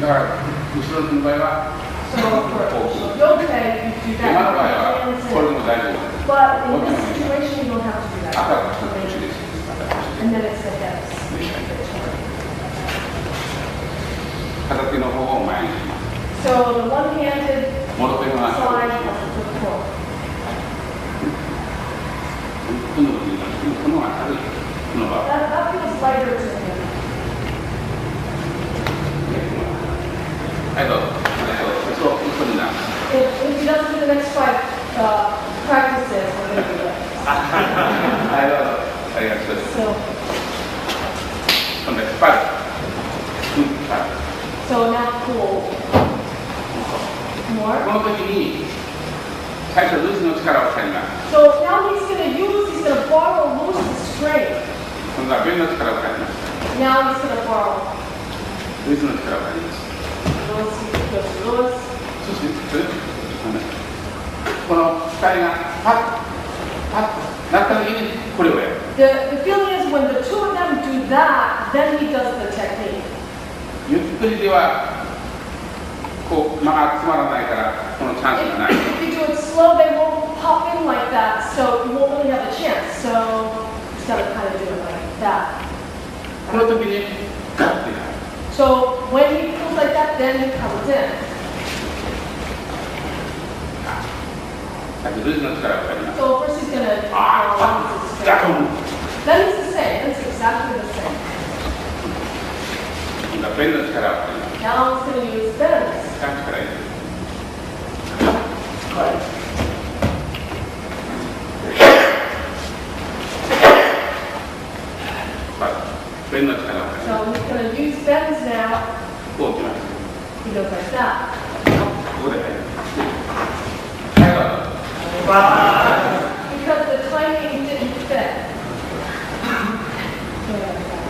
だから、後ろの場合は、 So for yoga, you do 今の場合 that. は、これでも大丈夫です。 But in this situation, you don't have to do あと that. は腰です。 And then it's the hips. 片手の方を前にします。 So the one-handed 戻ってもら side う。 has to support. この時に、この方が軽い。この場合。 That feels lighter to him. はい、どうぞ。そう、嘘になる。 If he doesn't do the next 5 practices, we're going to do it. はい、どうぞ。ありがとうございます。 So, 今度は引っ張る。はい。 so now pull こ more. の時に最初ルーズの力を使います。 So now he's going to borrow loose the strength. 今度は弁の力を使います。 Now he's going to borrow ルーズの力を使います。 loose. そしてこの光がパッパッとなった時にこれをやる。 The feeling is when the two of them do that, then he does the technique. ゆっくりではこう間が詰まらないからこのチャンスがない。 If you do it slow, they won't pop in like that, so you won't really have a chance. So he's got to kind of do it like that. この時にガッてなる。 So when he feels like that, then he comes in. さっきルーズの力を使います。 So first he's going to ああ、ガッと。 Then it's the same. It's exactly the same. 今弁の力を使います。 Now he's going to use bends. ガッと力入れる。弁の力を使います。 So he's going to use bends now. こうきます。 He goes like that. ここで入る。はい、どうぞ。 Because the timing didn't fit. So like that.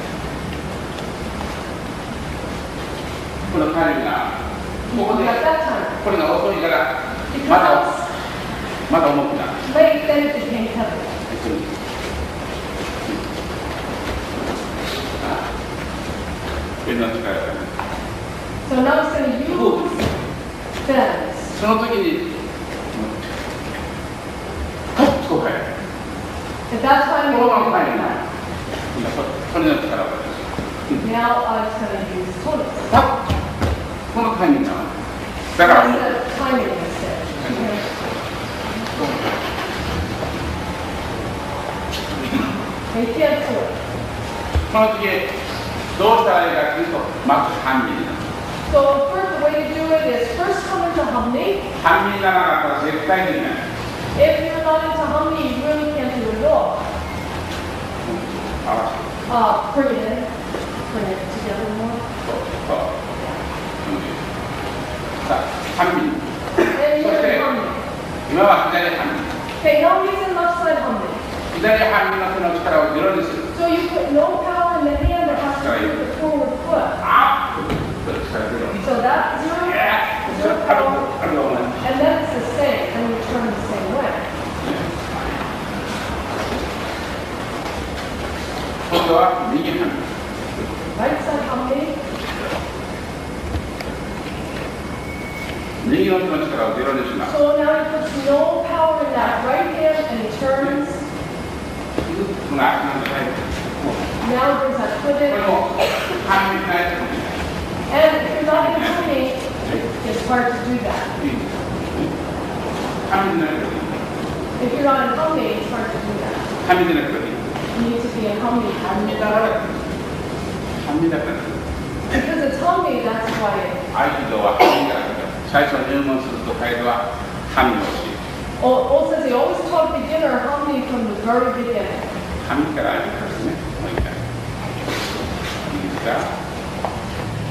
このタイムがここで At that time. これが遅いからま Because だ重くなる。 late, then it became heavy. 弁の力を使います。 So now he's going to use bends. その時にパッと入る。 At that time, こ he のま would ま be 入 like る。 that. これの力を使います。 Now he's going to use toes. パッこのタイミングなの。だから Instead of timing instead. And he can't do it. この時どうしたらいいかというとまず半身になる。 So first, the way to do it is first come into Humney. 半身にならなかったら絶対できない。 If you're not into Humney, you really can't do it at all. 合わせて Bring it in. Bring it together more. そう。さあ、半身。 And you're in Humney. 今は左半身。 Okay, now he's in left side Humney. 左半身の手の力をゼロにする。 So you put no power in the hand that has to do the forward foot. あっと力ゼロに。 So that's zero, いやー、 zero ある power. あるよね。 And then it's the same, and you turn the same way. 今度は右半身。 Right side Humney. 右の手の力をゼロにします。 So now he puts no power in that right hand, and he turns. この足の入って Now he brings that foot これ in. も半身ないと思う。 And if you're not in Humney, it's hard to do that. 半身ないと。 If you're not in Humney, it's hard to do that. 半身じゃなくて。 You need to be in Humney. 半身だから。半身だから。 Because it's Humney, that's why it. 合気道は半身だから。最初入門するとカエルは神の教え。Ol says he always taught beginner harmony from the very beginning. 神から始めますね。もう一回。いいですか？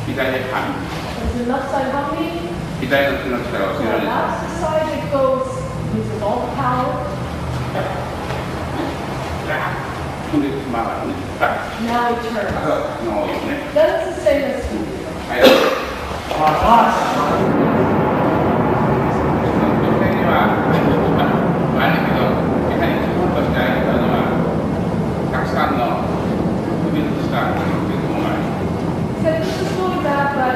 左で神。There's the left side harmony. 左の手の力を So 後ろに。 that's the side that goes, uses all the power. で、曲がるね。Now he turns. のよね。 That is the same as studio. はい。女性には、あるけど、やはり基本としてあるのは、たくさんの区別したというものがあります。So this is really bad, but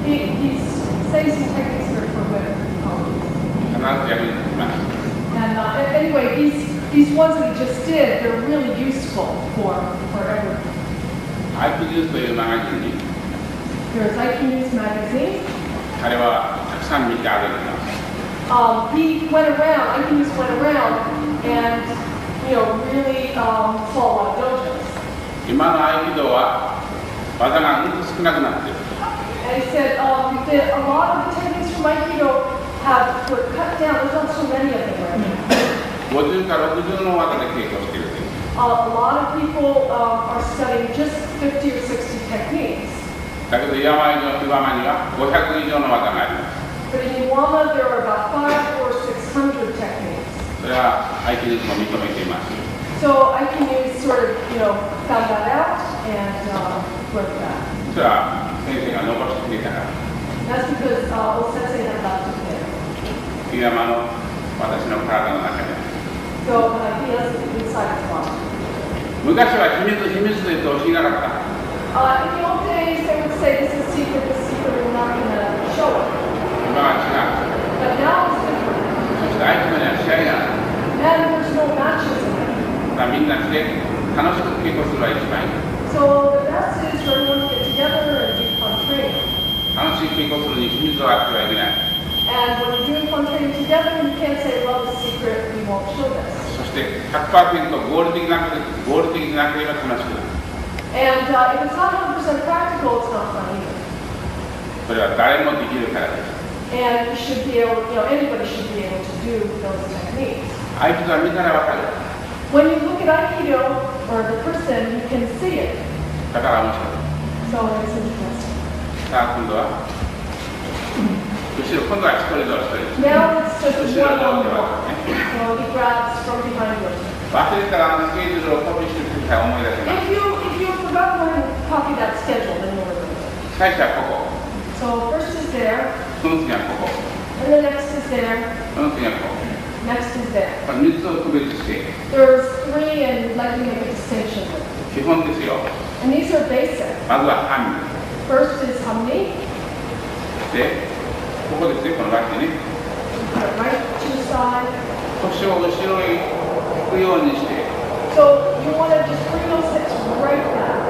he's saying some techniques here for women. 必ず役に立ちます。 And anyway, these ones that he just did, they're really useful for everyone. アイプニュースというマガジンに、 There's IQ News magazine. 彼はたくさん見て歩いてます。He went around, IQ News went around and, really saw a lot of dojos. 今の合気道は技がうんと少なくなっている。 And he said a lot of the techniques from Aikido were cut down. There's not so many of them right now. 50から60の技で稽古している。 A lot of people are studying just 50 or 60 techniques. だけど山の岩間には500以上の技があります。 But in Iwama, there are about 500 or 600 techniques. それは合気道も認めています。 So IQ News sort of, found that out and wrote that. それは先生が残してくれたから。 That's because Osensei had left it there. 岩間の私の体の中で。 So he has it inside his body. 昔は秘密と言って教えなかった。 In the old days, they would say, this is secret, we're not going to show it. 今は違う。 But now it's different. そして合気道には試合がある。 And there's no matches in it. だからみんなして楽しく稽古するのが一番いい。 So the best is for everyone to get together and do fun training. 楽しい稽古するに秘密はあってはいけない。 And when you're doing fun training together, you can't say, well, it's secret, we won't show this. そして 100% 合理的なければ楽しくなる。 And if it's not 100% practical, it's not fun either. それは誰もできるからです。 And you should be able, anybody should be able to do those techniques. 合気道は見たらわかる。 When you look at Aikido, or the person, you can see it. だから面白い。 So it's interesting. さあ今度は今度は一人ぞ一人。 Now it's just 後ろ one の手 on は one. ね。 So he grabs from behind him. 忘れたらスケジュールをコピーしてください。思い出します。 If you forgot when to copy that schedule, then you'll remember. 最初はここ。 So first is there, その次はここ。 and the next is there, その次はここ。 next is there. これ3つを区別して There's three, and let me make a distinction. 基本ですよ。 And these are basic. まずは半身。 First is Hamni. で、ここですね、この脇ね。 Put it right to the side. 腰を後ろへ引くようにして、 So you want to just bring those hips right back.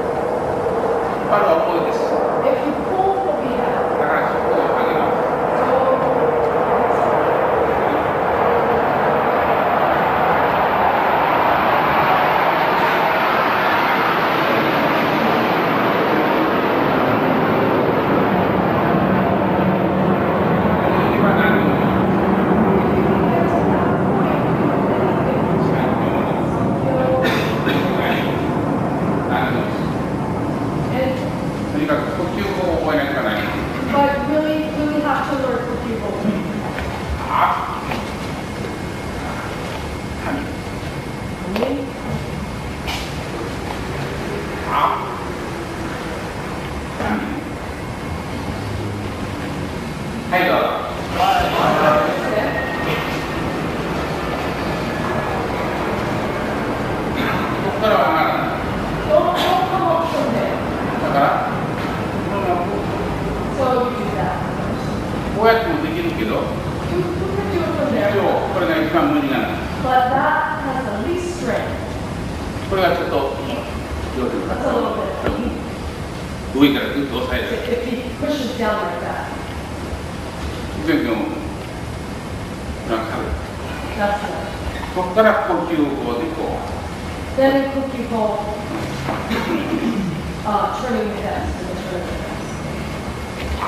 引っ張るは重いです。 If you pull, it'll be out. だからしっかり上げます。 とにかく呼吸法を覚えなきゃならない。 But really have to learn for people. あ、神。 Hamni. あ、神。はい、どうぞ。 ここからは上がらない。 Don't come up from there. だから、 So you do that. こうやってもできるけど、 You can do it from 一 there. 応これが一番無理なの。 But that has the least strength. これがちょっと上手にな That's a little bit. 上からグッと押さえる。 If he pushes down like that. 全然もうなんか That's it. ここから呼吸法でこ Then in cookie bowl, turning the heads and the turning the heads. う、あ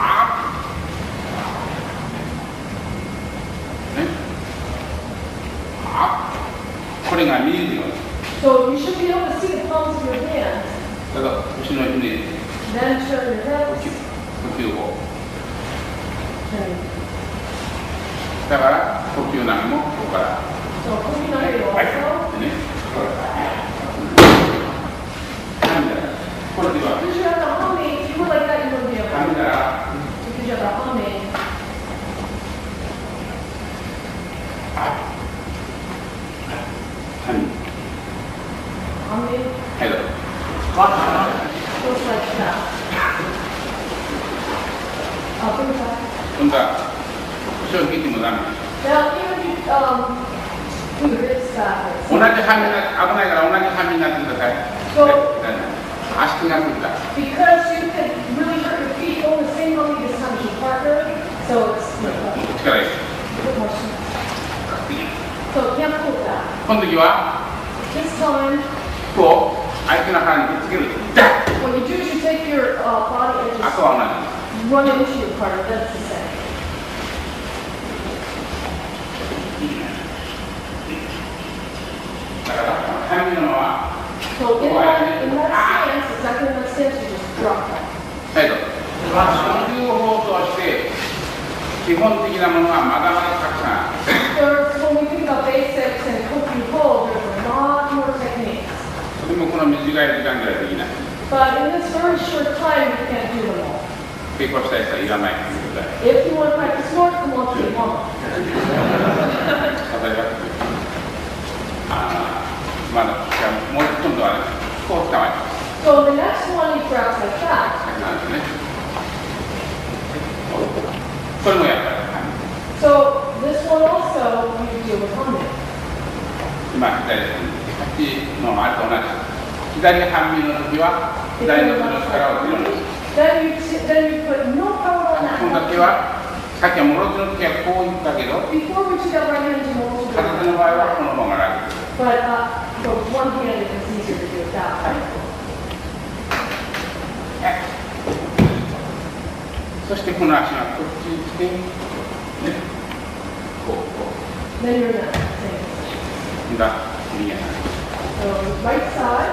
が見えるように。 So you should be able to see the palms of your hands. ただ腰のひねり、 Then turn your 呼 hips. 吸法。 Turn. だから呼吸なんもここから。 So moving on you はい。 also. でね。噛んだら、これでは Because you have the humming, if you were like that, you wouldn't be able 噛ん to. だら、 Because you have the humming. 噛む。 Humming はい、どうぞ。 goes like that. Bring it back. 今度は腰を引いてもダメ。 Now, even if you do the ribs backwards. 同じ半身な、危ないから同じ半身になってください。そう足が来るから。 Because you can really hurt your feet going the same humming this time as your partner. So it's a 力いる。 bit more. So you can't pull that. この時は、 This time, 服を相手の腹にくっつける。ダッ what you do is you take your body and あ just とは同じ。 run it into your partner. That's the same. だから、半身のまま、 So in that stance, exactly in that stance, you just drop that. はい、どうぞ。呼吸法として、基本的なものはまだまだたくさんある。 There's, when we think about basics and cooking hold, there's a lot more techniques. とてもこの短い時間ではできない。 But in this very short time, you can't do them all. 稽古したい人はいらないということで。 If you want to practice more, come on to the mom. 例えば、まだ、もう今度はね、こう捕まえます。 So the next one, you grab like that. なんですね。これもやっぱり。 So this one also, you do with humming. 今、左ですね。さっきのあれと同じ。左半身の時は、左の手の力を強めます。 Then you put no power on この that. 時は、さっきはもろ手の時はこう言ったけど、 Before we took out right hand, you want to 片手の場合はこの方が楽です。 But the one hand, it's easier to do it that way. そしてこの足がこっちに来て、ね、こう、Then you're in that same. 今度は右足。 So right side.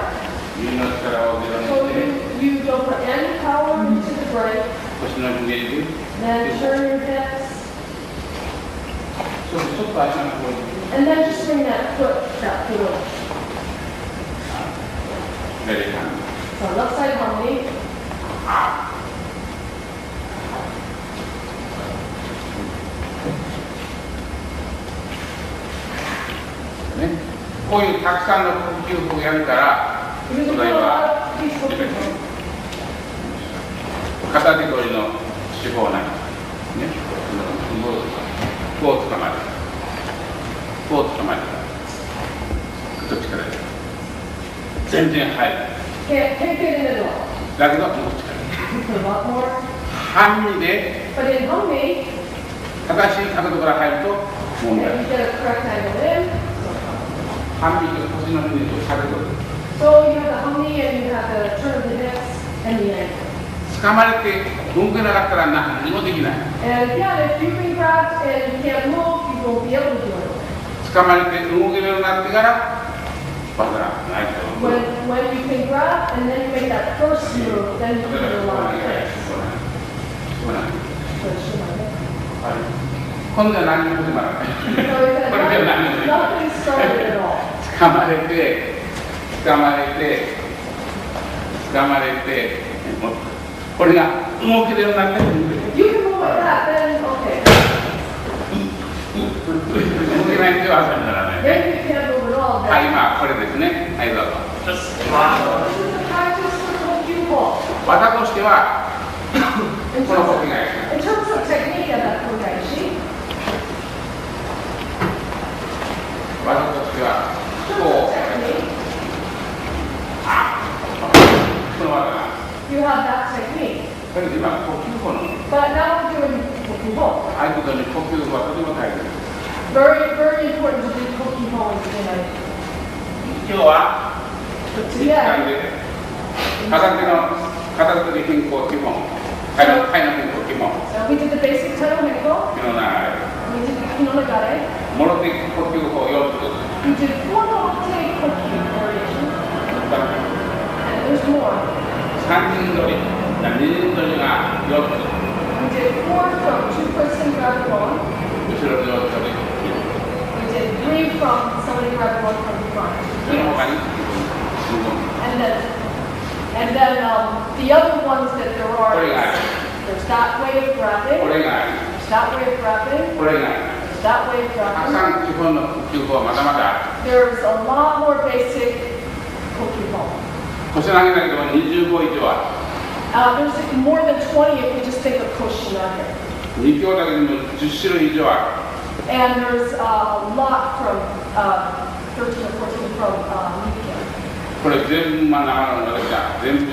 右の力をゼロ So にして、 you don't put any power into the break. 腰のひねりで、 Then turn your hips. そうするとちょっと足がこうに、 And then just bring that foot over. 左半身。 So left side humming. ね、こういうたくさんの呼吸法をやるから、 Because we 例 do え a ば lot of peaceful people. 片手取りの手法なんか、ね、こう捕まえる。こう捕まえる。どっちからやる。全然入る。 Can't get in it all. だけど、もう力。 You put a lot more. 半身で But in humming, 正しい角度から入ると問 if 題。 you get a correct angle in. 半身と腰のひねりと角度。 So you have the humming and you have the turn of the hips and the ankle. 掴まれて動けなかったら何もできない。 And again, if you've been grabbed and you can't move, you won't be able to do it. 掴まれて動けるようになってからバズらないと。 When you can grab and then you make that first move, then you can do a lot of things. 今度は何も始まらない。 So it's nothing started at all. 掴まれて、掴まれて、掴まれて、これが動けるようになって、 You can move like that, then okay. 動けないと朝にならないね。 Then you can't move at all. はい、 Then. 今これですね。はい、どうぞ。 This is the practice for the cue ball. 技としては、 In この呼 terms 吸がいい。 of technique of that kogashi, 技としては、 in terms こ of う、 technique, この技が。 you have that technique. これで今、呼吸法の But now we're doing cookie ball. 合言葉に呼吸法はとても大切です。 Very, very important to do cookie ball in the 今日は、 But 一貫 today, で、片手で変更基本、肺の変更基本、 so we did the basic title hiko, 気の流れ、 we did the kinonagare, もろ手呼吸法4つ、 we did 4 no te 3人乗り、2人乗りが4つ、 We did 4 from two-person grab one. 後ろの4つで We did 3 from somebody grab one from the front. その他に And then the other ones that there こ are, れがある、 there's that way of こ grabbing, れがある、 there's that way of grabbing, これがある。 there's that way of たく grabbing. さん基本の呼吸法はまだまだある。 There's a lot more basic Pokemon. 腰投げだけでも25以上あ There's like more than 20 if we just think of Koshinage. る。2強だけでも10種類以上あ And there's a lot from 13 or 14 from Nikkei. る。これ全部長野の私は全部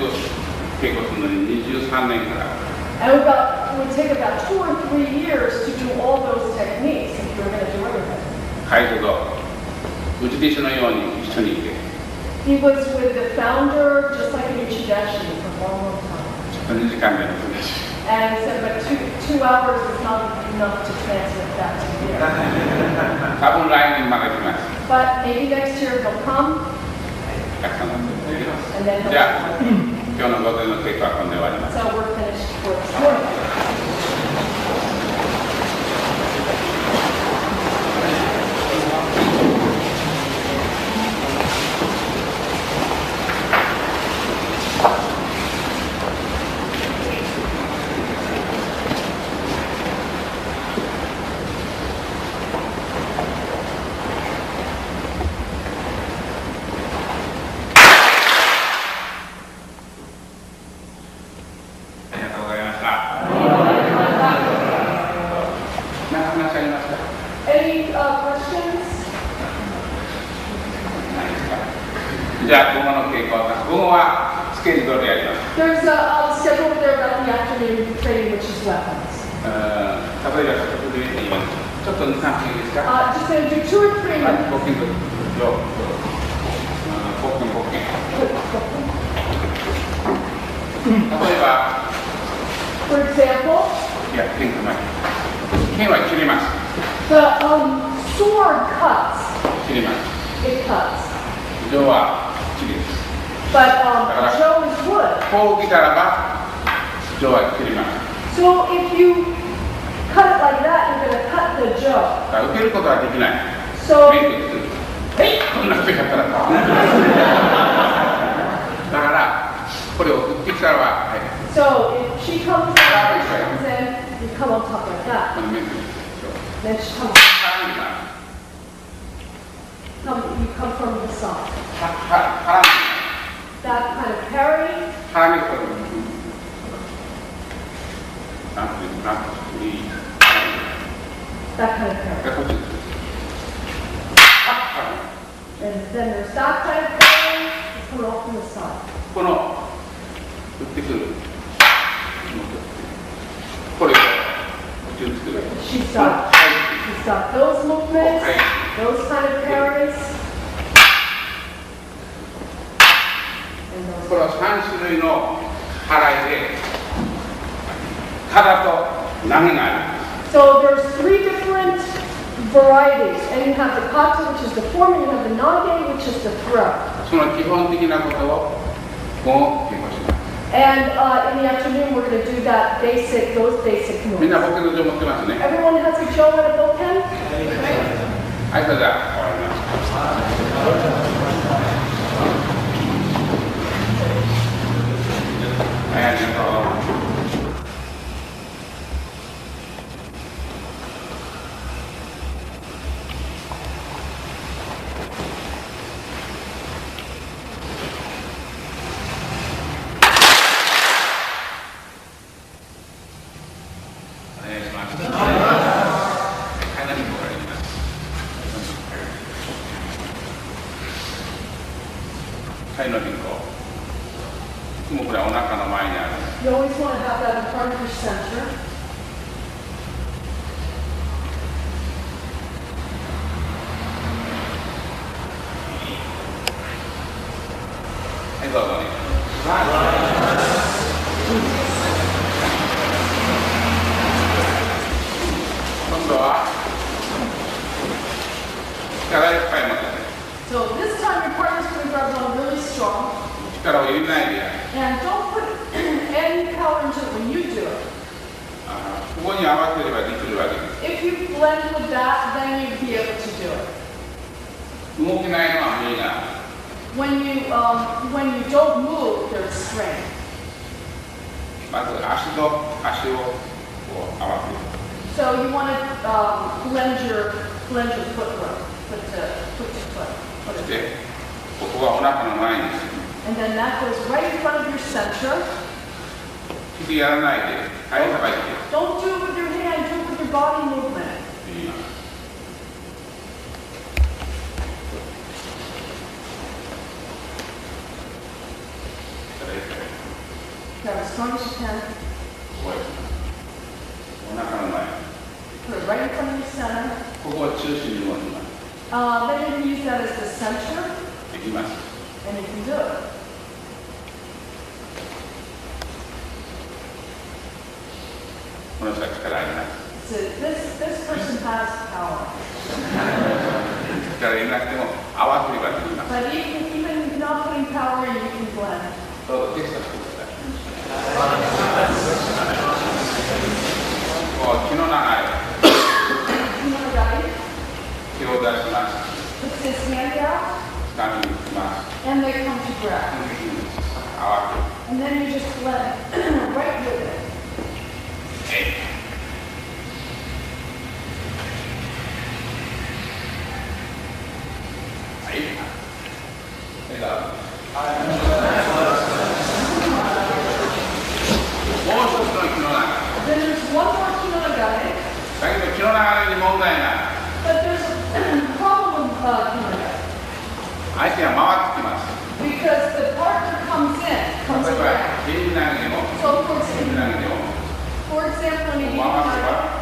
稽古するのに23年からか And it would take about 2 or 3 years to do all those techniques if you were going to do everything. かいとうち弟子のように一緒にいて、 He was with the founder, just like in Uchidashi, for a long, long time. ちょっと2時間での話。 And he said, but 2 hours is not enough to transmit that to here. 多分来年まで来ます。 But maybe next year he'll come, たくさんの人できます。 and then he'll じゃあ、今日の午前の稽古はこんで終わります。 So we're finished for this morning. Any questions? じゃあ、午後の稽古は、午後はスケジュールでやります。 There's a schedule over there about the afternoon training, which is weapons. 例えば、ちょっと言います。ちょっと2、3分いいですか？ Just going to do 2 or 3 minutes. ボッキング、ボッキング、ボッキング。例えば、 For example, いや、剣構え。剣は切ります。 the sword cuts. 切ります。 It cuts. 上は切りです。 But Joe is wood. こう来たらば、上は切ります。 So if you cut it like that, you're going to cut the Joe. だから受けることはできない。 So メイクする。こんな手方だった。だから、これを振ってきたらば、はい、 So if she comes in, you come on top like that. このメイク。 Then she comes, 絡んでます。 you come from the side. 絡んでます。 That kind of parry. 絡みこれ。なんていうか、いい。 That kind of parry. で、こっちです。 And then there's that kind of parry. It's coming off from the side. この、振ってくる。これを、こっちに作る。 She's は got those movements, Okay. those kind of parries. And こ those. れは3種類の払いで、肩と投げがあります。 So there's 3 different varieties. And you have the kata, which is the form, and you have the nage, which is the throw. その基本的なことを、こう、稽古します。 And in the afternoon, we're going to do that those basic みん moves. な僕の情持ってますね。 Everyone has a Joe and a boken? はい、それでは終わります。はい、ありがとう。お願いします。かなり怒られます。肺の変更。いつもこれはお腹の前にある。 You always want to have that in front of your center. はい、どうぞお願いします。今度は力いっぱい持って So this time your partner's going to grab on really strong. 力を入れないでやる。 And don't put 合わせればできるわけです。 If you blend with that, then you'd be able to do it. 動けないのは無理な。 When you don't move, there's strain. まず足と足をこう合わせる。 So you want to blend your footwork, foot to foot. そしてここはお腹の前にする。 And then that goes right in front of your center. 手でやらないで、はい、さばいて。 Don't do it with your hand, do it with your body movement. いいな。Grab as strong as you can. ここへお腹の前。 Put it right in front of your center. ここを中心に持ちます。 Then you can use that as the center, できます。 and you can do it. この人は力あります。 So this person has power. 力入れなくても合わせればできます。 But even not putting power in, you can blend. どうぞテストしてください。こう気の流れ。 You want to guide? 手を出します。 Puts his hand out, 掴みに行きます。 and they come to grab. 合わ And then you just blend right with it. せる。はい。それからもう一つの気の流れ。 Then there's one more kinonagare, だけど気の流れに問題がある。 but there's a problem with kinonagare. 相手が回ってきます。 Because the partner comes in, 例 comes えば around. 手に投げても So 手に投げても for example, when you 回せば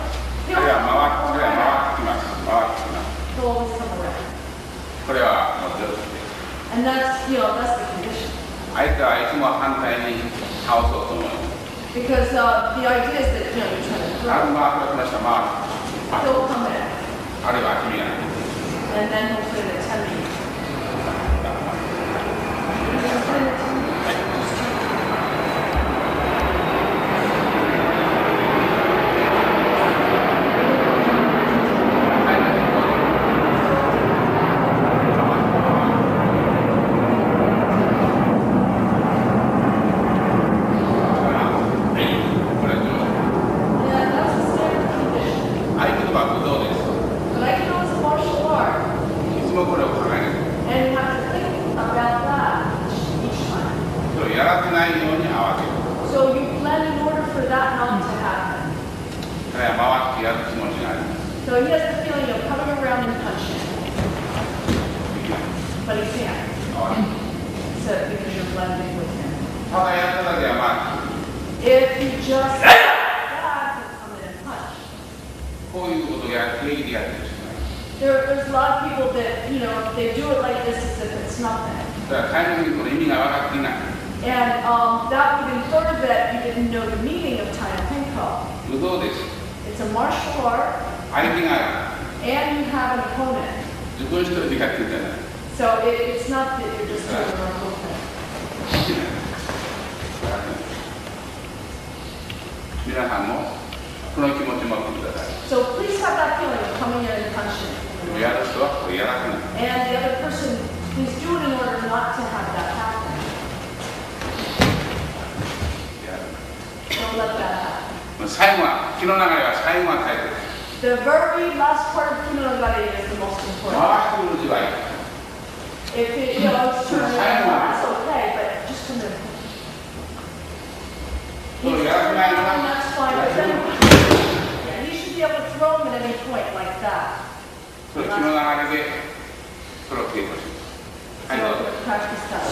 彼は回ってきます。回ってきます。 he'll always come around. これはもう常識です。 And that's the condition. 相手はいつも反対に倒そうと思います。 Because the idea is that, you're trying to ある throw. 回ってきました。回る。 He'll come in, あるいは君が and then he'll put in a 10 minutes. He'll put in a 10 minutes. Yeah, that's a standard condition. 相手のバックどうです。 But I know it's a martial art, いつもこれを考える。 and you have to think about that each time. それをやらせないように合わせる。 So you blend in order for that not to happen. 彼は回ってやる気持ちがあります。 So he has the feeling of coming around and punching, できない。 but he can't. 合わせる。 So because you're blending with him. ただやっただけはまあ If you just that, he'll come in and punch. こういうことをや平気でやってる人がいます。 There's a lot of people that, they do it like this as if it's nothing. だからタイムリミットの意味が分かっていない。 And that would infer that you didn't know the meaning of Tai Penko. 武道です。 It's a martial art, 相手が and you have an opponent. 自分一人でやってるんじゃない。 So it's not that you're just doing a movement. できない。皆さんもこの気持ちを持ってください。 So please have that feeling of coming in and punching. でもやる人はこれやらせない。 And the other person, please do it in order not to have that happen. やる。 Don't let that happen. 最後は気の流れは最後は大切。 The very last part of kinonagare is the most 回 important. してくる時はいい。 If it, it's turning around, that's okay, but just come in. そ He's れをやらせ turning ないの around, が that's fine, but then, yeah, you should be able to throw him at any point like that. それ気の流れでそれを稽古します。はい、どうぞ。 So practice that.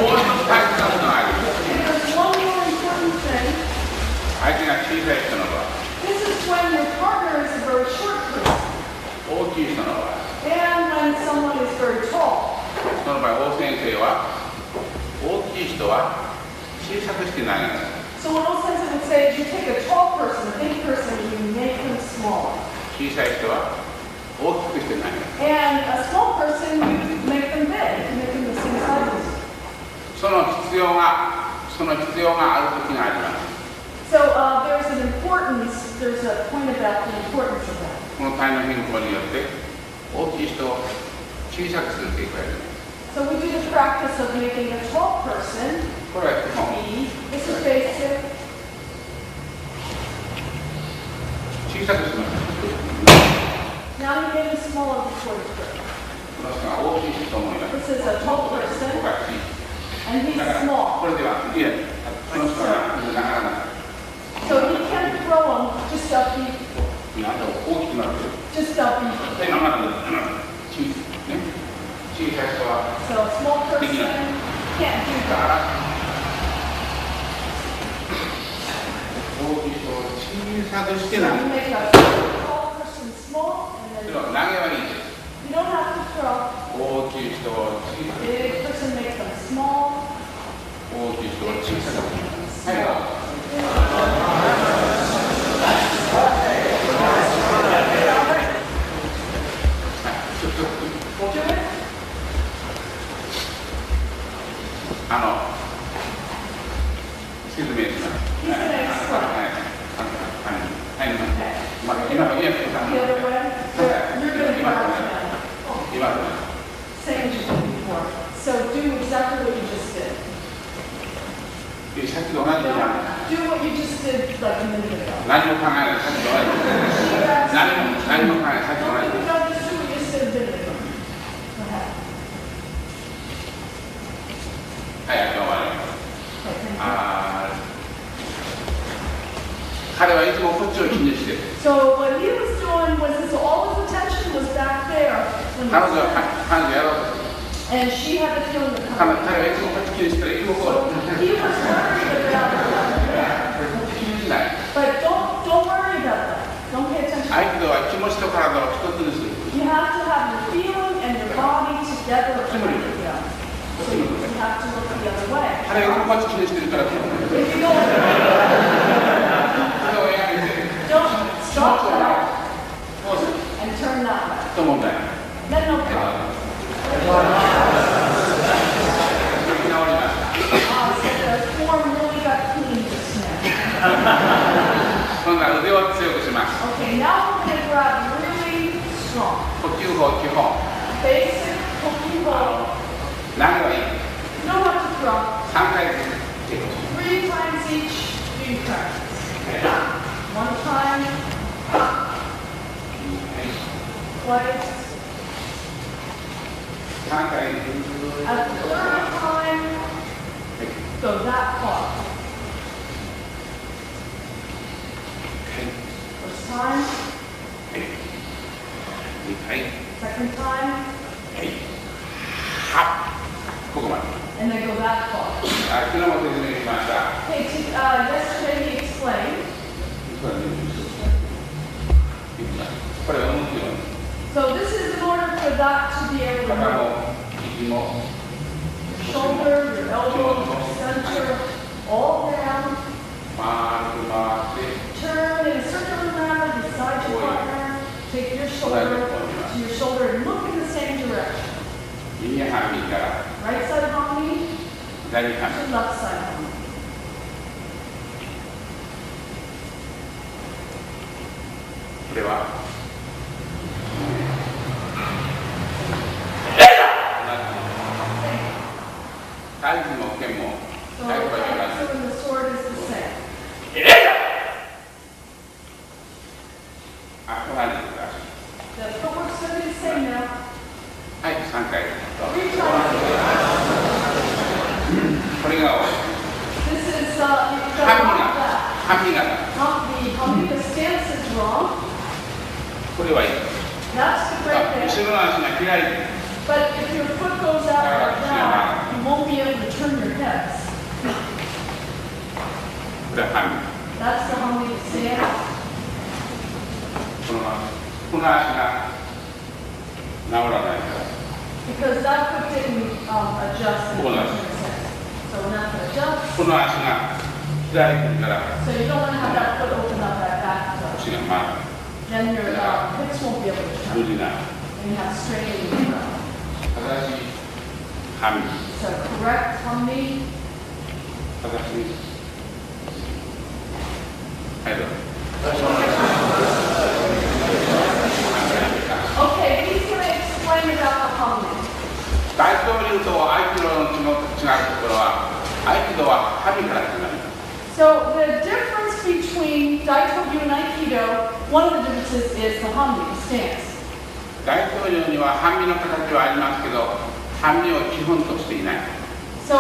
もう一つ大切なことがあります。 And there's one more important thing. 相手が小さい人の場合、 This is when your partner is a very short person, 大きい人の場合、 and when someone is very tall. その場合、大先生は大きい人は小さくして投げる。 So what old sensei would say is you take a tall person, a big person, and you make them smaller. 小さい人は大きくして投げる。 And a small person, you make them big, you make them the same size as you. その必要がある時があります。So there's an importance, there's a point about the importance of that. この体の変更によって大きい人を小さくするっていうかやる。 So we do the practice of making a tall person これは基本 be. This is basic. 小さくします。 Now you get a smaller before you grow. この人が大きい人と思います。 This is a tall ここ person が小 and さい。 he's だから small. これではいえ、この人はなかなか So you can't throw him just a feet, なんだろう大きくなってる。 just a feet. で、なかなか小さい人は So a small person can't do だか that. ら大きい人を小さくして So な you い。 make a tall person small and で then も投げはいいです。 you don't have to throw. 大きい人を小さく、 Big person makes them small. 大きい人を Big 小 person さく。 makes はい、 them どう small. ぞ。 Do it. 説明します。 He's gonna explain. はい、まあ、今の家さん The other way. You're going to be out now. 今の Same as you did before. So do exactly what you just did. さっきと同じじゃん。 Do what you just did like a minute ago. 何も考えない、さっきと同じ。何も考えない、さっきと同じ。 Don't just do what you just did a minute ago. Go ahead. はい、終わります。 Okay, thank you. 彼はいつもこっちを気にしてる。 So what he was doing was his, all his attention was back there. When he 彼女は was, 彼女やろうとする。 and she had the feeling that 彼はいつもこっち気にしてる。いつもこう。 he was worried about that. こっち気にしない。 But don't worry about that. Don't pay attention. 相手は気持ちと体を一つにする。 You have to have your feeling and your body together. Yeah. So you have to look the other way. 彼がこっち気にしてるから。 If you don't, 彼をやめて。 don't stop that どうする and turn that way. と問題。 Then no problem. 直りまし So the form really got clean just now. た。今度は腕を強くします。 Okay, now we're going to grab really strong. 呼吸法基本。 Basic cooking ball. 投げはいい。 You don't have to throw. 3回ずつ。 3 times each you practice. 1 time, twice. 3回ずつ。 At the 3rd time, go that far. First time, 2回。 second time, ここまで。 and then go that far. 昨日も説明しました。 Okay, yesterday he explained. これは向くように。 So this is in order for that to be able to 肩 move. も肘も Shoulder, your elbow, your center, all down. 回って。 Turn in a circular manner beside your partner. Take your shoulder to your shoulder and look in the same direction. 右半身から Right side harmony 左半 to 身。 left side harmony. これは。大事も剣も So 大事は言わない。 so the sword is the same. あ、こないでください。 The footwork's going to be the same now. はい、3回。 3 times. これが This is, you've got to 半 lock 身 that. が。半身が。 The stance is wrong. これはいい。 That's the right 後 there. ろの足が開いてる。 But if your foot goes out like that, you won't be able to turn your hips. これは半身。 That's the harmony stance. この足が治らないから。 Because that foot didn't adjust in Hold on. your stance. So when that foot adjusts, この足が開いてるから、 so you don't want to have that foot open up that back foot. 足が回る。 Then your hips won't be able to 無 turn. 理な。 And you have straining in your front. 正しい半身。 So correct harmony. 正しい。はい、どうぞ。 Okay, he's going to explain about the Hamni. 大統領と合気道の違うところは、合気道は神から始まる。 So the difference between Daito-ryu and Aikido, one of the differences is the Hamni, the stance. 大統領には半身の形はありますけど、半身を基本としていない。 So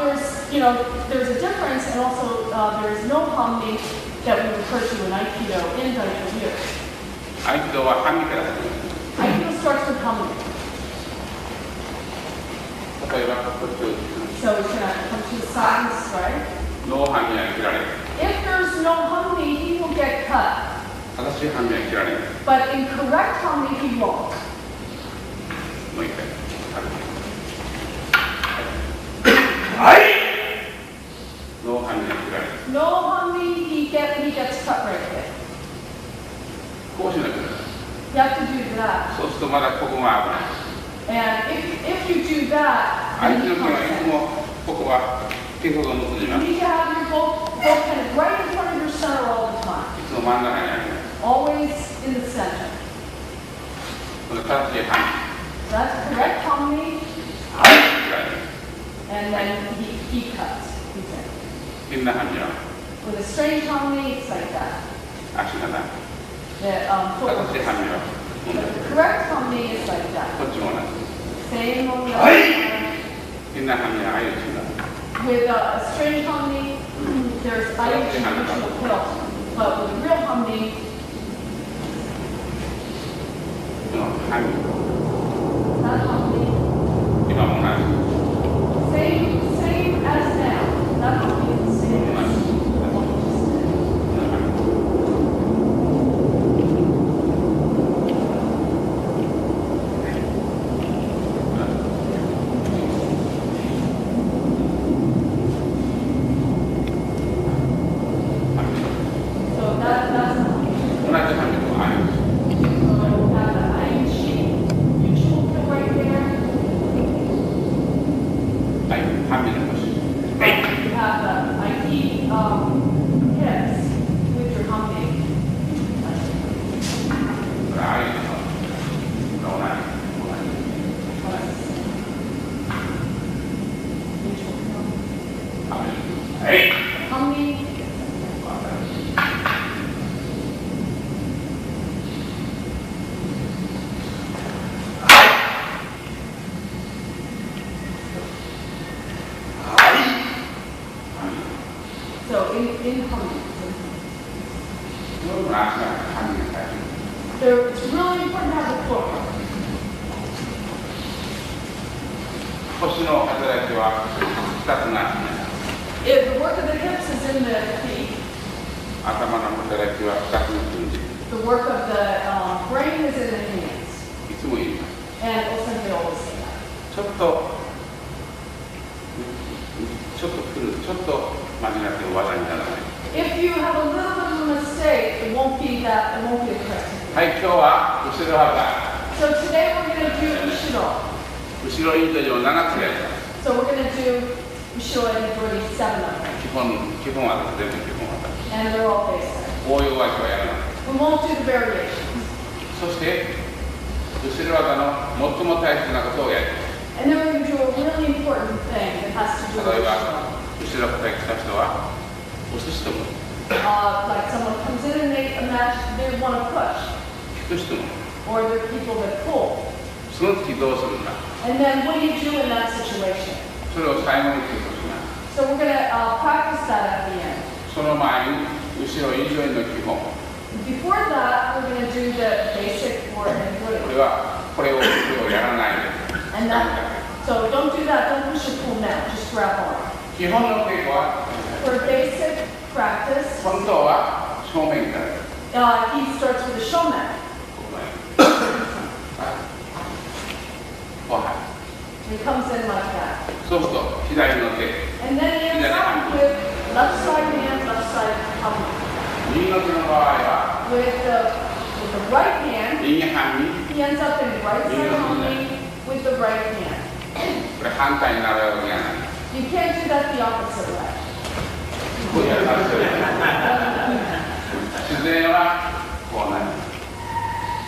there's a difference, and also there is no Hamni that we refer to in Aikido in Daito-ryu. 合気道は半身から始まる。 Aikido starts with Hamni. 例えば、こっちを打つ。 So he's going to come to the side and strike. ノー半身は切られる。 If there's no Hamni, he will get cut. 正しい半身は切られる。 But in correct Hamni, he won't. もう一回。はい。ノー半身は切られる。 No Hamni, he gets cut right there. こうしなきゃいけない。 You have to do that. そうするとまだここが危ない。 And if you do that, 相 then 手 you の手がいつ can't. もここは手ほど結び You ます。い need to have your both kind of right in front of your center all the time. つも真ん中にあります。 Always in the center. この正しい半 That's correct Hamni. 身。はい。切られる。 And then he cuts. He's in. 変な半身は With a strange Hamni, it's like that. 足がない。 The 正しい footwork. 半身は The correct Hamni is like that. こっちも同じ。 Same on the other Hey! side. 変な半身は相打ちになる。 With a strange Hamni, there's Ayuchi, which will kill. But with a real Hamni, この半身。 that Hamni, 今も同じ。 same as now. That Hamni is the same as the one you just did. この半身。 So that's the Hamni. 同じ半身と相打ち。 So we have the Ayuchi, which will kill right there. はい。半身の腰。 You have the Aiki hips with your Hamni. これ相打ちの。同じ。 はい。 Hamni, はい。 so in Hamni. この足が半身が最初。 So it's really important to have the footwork. 腰の働きは2つの足になります。 If the work of the hips is in the feet, 頭の働きは2つの筋肉。 the work of the brain is in the hands. いつも言います。 And Osenge always say that. ちょっと来る、ちょっと間違っても技にならない。 If you have a little bit of a mistake, it won't be a correct. はい、今日は後ろ技。 So today we're going to do Ushiro. 後ろインド上7つやります。 So we're going to do Ushiro and 37 of them. 基本技、全部基本技。 And they're all basic. 応用技はやらない。 We won't do the variations. そして、後ろ技の最も大切なことをやります。 And then we're going to do a really important thing that has to do 例え with ば、 Ushiro. 後ろから来た人は、押す人も、 Like someone comes in and they imagine they want to push. 引く人も、 Or there are people that pull. その時どうするか。 And then what do you do in that situation? それを最後に記録します。 So we're going to practice that at the end. その前に、後ろインドの基本。 Before that, we're going to do the basic for and これ good. は、これをやらないで。 And that, so don't do that. Don't push and pull now. Just grab on. 基本の稽古は、 For basic practice, 本当は正面から。 he starts with a showman. ここまで。はい。 He comes in like that. そうすると、左の手。 And then he ends up with left side hand, left side thumb. 右の手の場合は、 With the right hand, 右半身、 he ends up in right side only with the right hand. これ反対になるわけがない。 You can't do that the opposite way. こうやるはず。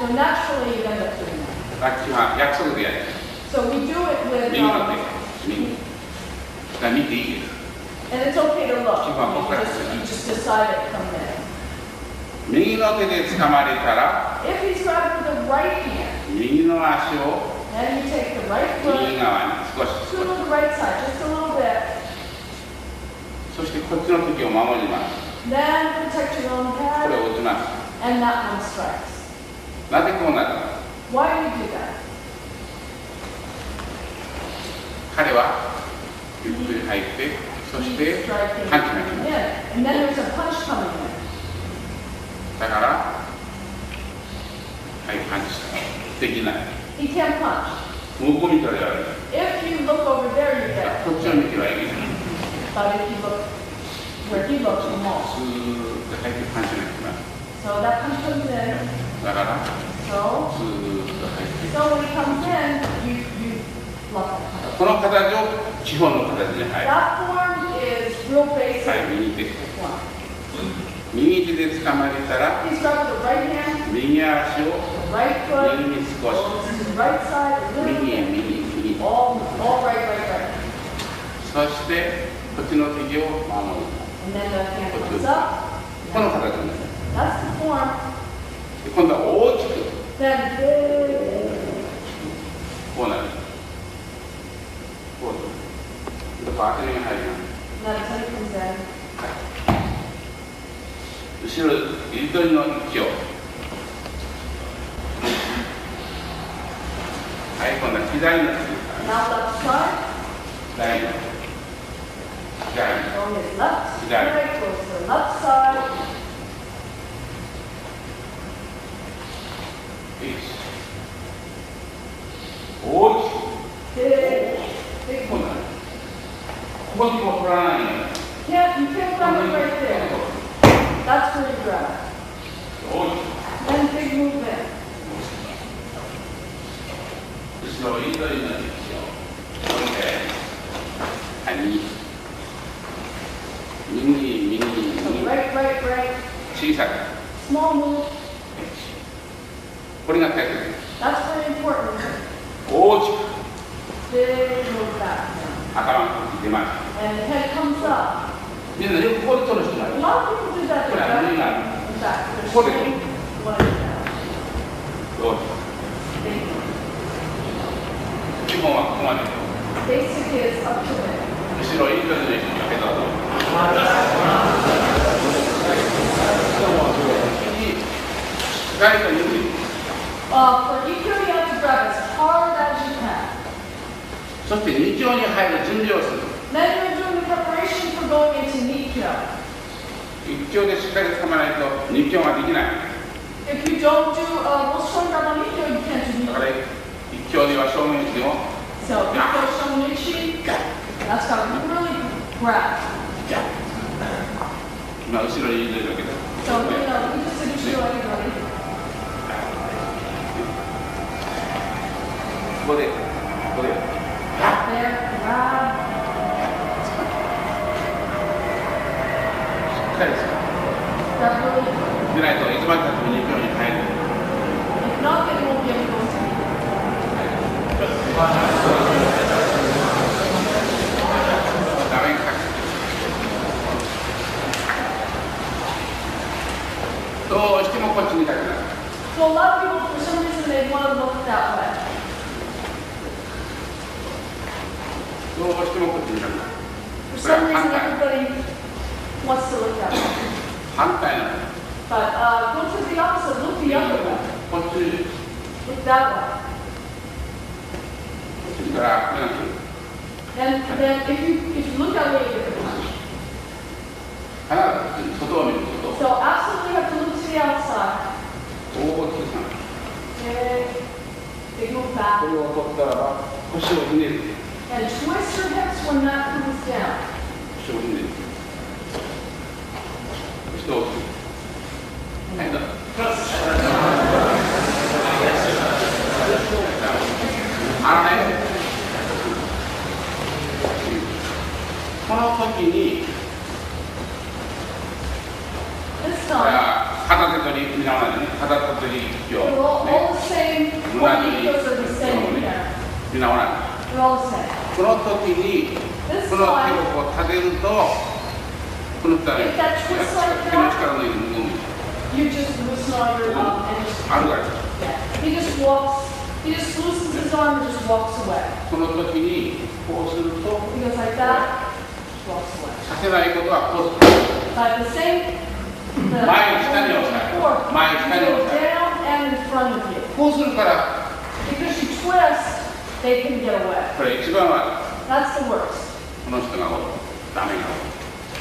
so naturally you end up doing that. ラッキーは約束でやる。 So we do it with, 右の手。右。だから見ていいです。 and it's okay to look. Keep on looking. You just decide it from there. 右の手で掴まれたら、 If he's grabbed with the right hand, 右の足を then you take the right 右 foot 側に少し。 to the right side, just a little bit. そしてこっちの敵を守ります。 Then protect your own これ head, を打ちます。 and that one strikes. なぜこうなるのか。 Why do you do that? 彼はゆっくり入って、そして He's striking パンチが来ます。 in, and then there's a punch coming in. だから、はい、パンチした。できない。 He can't punch. 向こう見たらやる。 If you look over there, you get こっちを見てはいけない。 But if you look where he looks, you ス won't. ーッと入ってパンチが来ます。 So that punch comes in. だから、 So, スーッと入って。 so when he comes in, you block that punch. この形を基本の形に入る。 That form is real は basic. い、右手。 One. 右手で掴まれたら、 He's grabbed with the right hand, 右足を the right foot, 右に少し。 goes to the right side, a little 右へ bit. 右へ右へ。 All right, right, right. そしてこっちの敵を守る。 And then the hand comes up. この形になる。 That's the form. で今度は大きく Then big. こうなる。こうです。で、当て身が入ります。 And then until he comes in. 後ろ、入り取りの息を。はい、今度は左の次。 Now left side. 左の。左の。 Going his left, Got it. right, goes to the left side. よし。大きく。 Big こう one. なる。ここにこう取らないように。 You can't grab it right there. That's where you grab it. 大きく。 Then big move in. 後ろ、入り取りの息を。これで、はい、右、 So right, right, right. 小さく。 Small move. これが大切。 That's very important. 大きく Big move back. 頭が出ます。 And the head comes up. みんなよくここで取る人がい A る。 lot of people do that. これは右がある。 In fact, there's Hold it. three. One is down. 大きく。 Big move. 基本はここまで。 Basic is up to it. 後ろ、入り取りの息をけど。誰かゆっくり。 For Ikuri, you have to grab as hard as you can. そして二丁に入る準備をする。 Then you're doing the preparation for going into Nikyo. 一丁でしっかり掴まないと二丁ができない。 If you don't do Wolfstone grab on Nikyo, you can't do だから Nikyo. 一丁では正面でも So Nikyo Shonichi, that's got to really grab. 今後ろに入れるわけだ。 So, you know, you just did Ushiro everybody. ここで、ここで。 There, grab. しっかりする。 Grab really. でないといつまでたっても二丁に入る。 If not, then you won't be able to go into Nikyo. 画面かけ。どうしてもこっち見たくなる。 So a lot of people, for some reason, they want to look that way. どうしてもこっち見たくなる。 For それは some 反 reason, 対。 everybody wants to look that way. 反対なの。 But go to the opposite, look the other way. こっちに、 Look that way. それから、これが来る。 And then if you look that way, you get the punch. 必ず外を見る、外。 So absolutely have to look to the outside. 大きくさ。 Big move back. これを取ったらば、腰をひねる。 And twist your hips when that comes down. 腰をひねる。そして大きく。はい、どうぞ。この時に、 This これ time, は片手鳥、みんな同じね。カタツムリ一応。 They're all the same. 同 All the じ ethos are the same. ね Yeah. みんな同じ。 They're all the same. この時に、 This この手を time, こう立てると、この二人、 If that twists like 手の that, 力のいる無言 you just loosen all your and just あるから。 yeah. He just walks. He just loosens his arm and just walks away. その時に、こうすると、 He goes like that. Just walks away. させないことはこうする。 But the same. The, 前を下に押さえる。 before, 前を下に you 押 go さえる。 down and in front of you. こうするから、 Because you twist, they can get away. これ一番は、 That's the worst. この人がダメな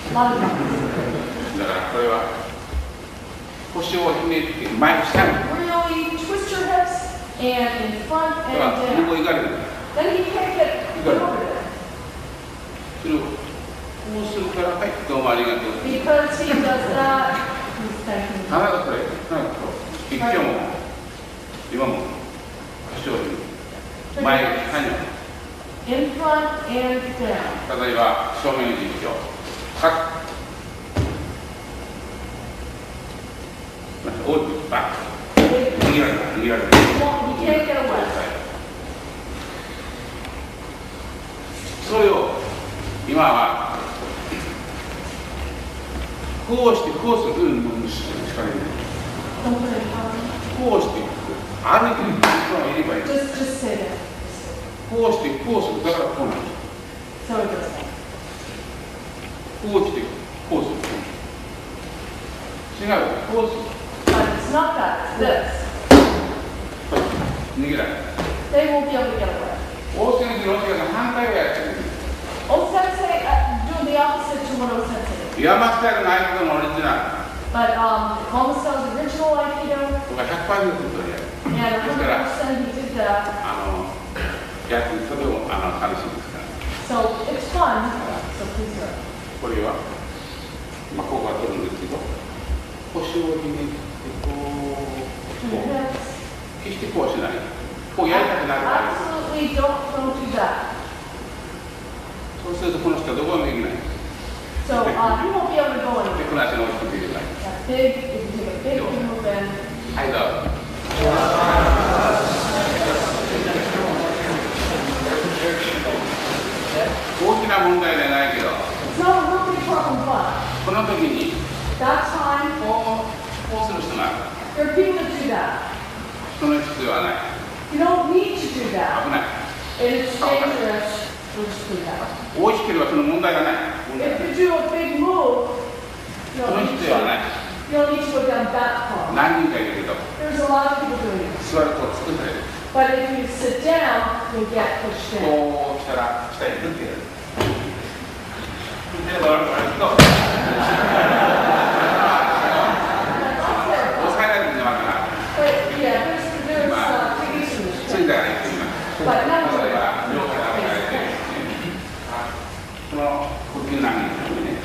A lot of times. だからこれは、腰をひねって前を下に。 Really twist your hips and in front だから and 向こう down. 行かれる。 Then you can't get Good. over there. それをこうするから、はい、どうもありがとう。 Because he does that, he's thanking 必ずこれ、一挙も、今も、腰を前を下に。 in front and down. 例えば、正面の実況。カッ。大きくバッ。 They 逃げられた、逃げられた。 won't- you can't get away. それを今はこうしてこうする、力入れる。 Don't put it on. こうして歩いてる人がいればいい。 Just say that. こうしてこうする。だからこうなんです。 So it goes like. こうしてこうする。違う。こうする。 But it's not that, it's this. 逃げられる。 They won't be able to get away. 大先生の教えが反対をやってる。 Osensei, do the opposite to what Osensei did. 山スタイルの合言葉のオリジナル。 But Komasa's original Aikido, 僕は 100% 取りやる。 and 100% he did that. やってそれを楽しいですから。 So it's fun. So please learn. これは、ここは取るんですけど、腰をひねってこう、 To your hips. 決してこうしない。こうやりたくなるから。 Absolutely don't do that. そうするとこの人はどこもできない。 So he won't be able to go で、 anywhere. この足の大きく出てない。 That big, if you take a big move in. はい、どうぞ。大きな問題じゃないけど、 It's not a real big problem, but この時に that time, こうする人が there are people that do that. その必要はない。 You don't need to do 危 that. ない。 And it's dangerous to just do that. 大きければその問題がない。問題がない。 If you do a big move, そ you don't の need 必要は to, ない。 you don't need to go down that far. 何人かいるけど、 There's a lot of people doing it. 座ると作られる。 But if you sit down, you'll get pushed in. こうしたら下にグッてやる。で、割ると、押さえられるのはな、 But yeah, there's techniques in this. ついたらいいって言います。 But not 例えば、両手が上げられて、この呼吸なんですね、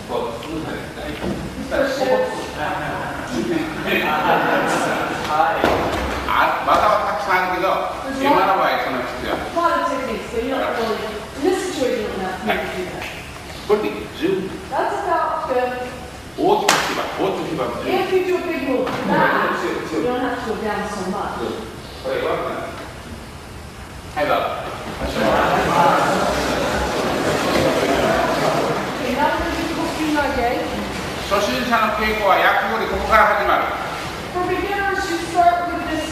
こう、潰されて、そしたら、ここ、技はたくさんあるけど、今の場合、その必要は。 A lot of techniques, but you don't really, in this situation, you don't have to do that. これで十分。 That's about good. 大きく縛る、大きく縛る。 If you do a big move, that, you don't have to go down so much. これ弱くなる。はい、どうぞ。 Okay, now we're going to do Kokinage. 初心者の稽古は訳語でここから始まる。 For beginners, you start with this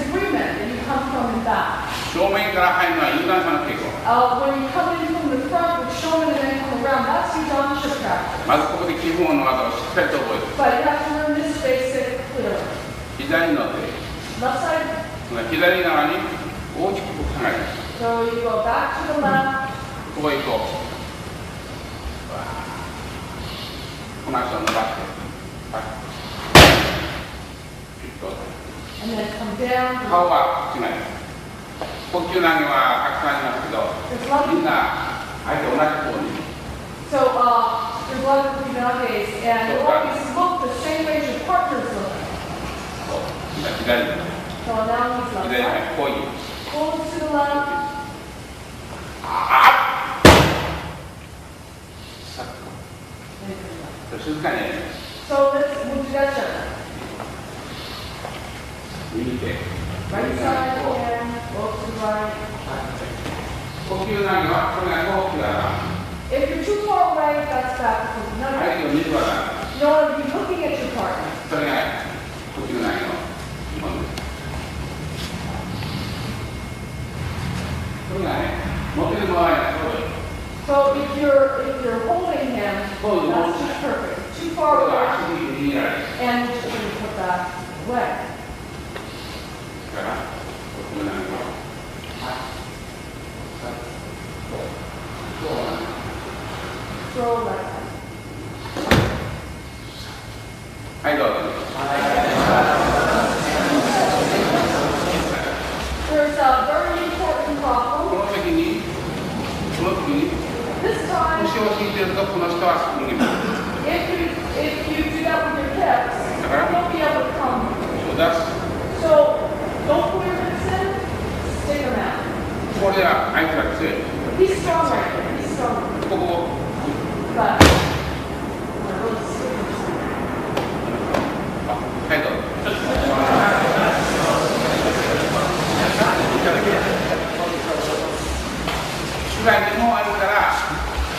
agreement and you come from the back. 正面から入るのは有段者の稽古。 When you come in from the front with Shonen and then come around, that's your Dansha practice. まずここで基本の技をしっかりと覚える。 But you have to learn this basic clearly. 左の手、 Left side, 左側に大きく考える。 so you go back to the left, ここへ行こう。この足を伸ばして。はい。ピッと。 and then come down. 顔は違います。呼吸投げはたくさんありますけど、 There's a lot みん of, な相手同じ方に。 so there's a lot of Kokinage, and you always look the same way as your partner's looking. そう。みんな左に。 So now he's left 左に side. こういう。 Pull to the left. 静かにやります。 So we'll do that gently. 右手。 Right side hand, go to the right. 呼吸なのは、これが遠くだな。 If you're too far away, that's backward. No, 相手を見るわな。 no, you're looking at your partner. それが呼吸なの。基本です。これがね、持ってる場合はそうです。 So if you're holding him, Oh, that's no. just perfect. Too こ far れは away, 足に握られる。 and you're just going to put that away. だから、呼吸なのは。Throw right. はい、どうぞ。 There's a very important こ problem. の時に、This time, 腰を引いてると、この人はすぐに。 if you do that with your hips, you won't be able to come. 出す。 So don't put your hips in, stick them out. これは相手が強い。 He's strong right there. He's strong. ここを。 Butはい、どうぞ。2本あるから、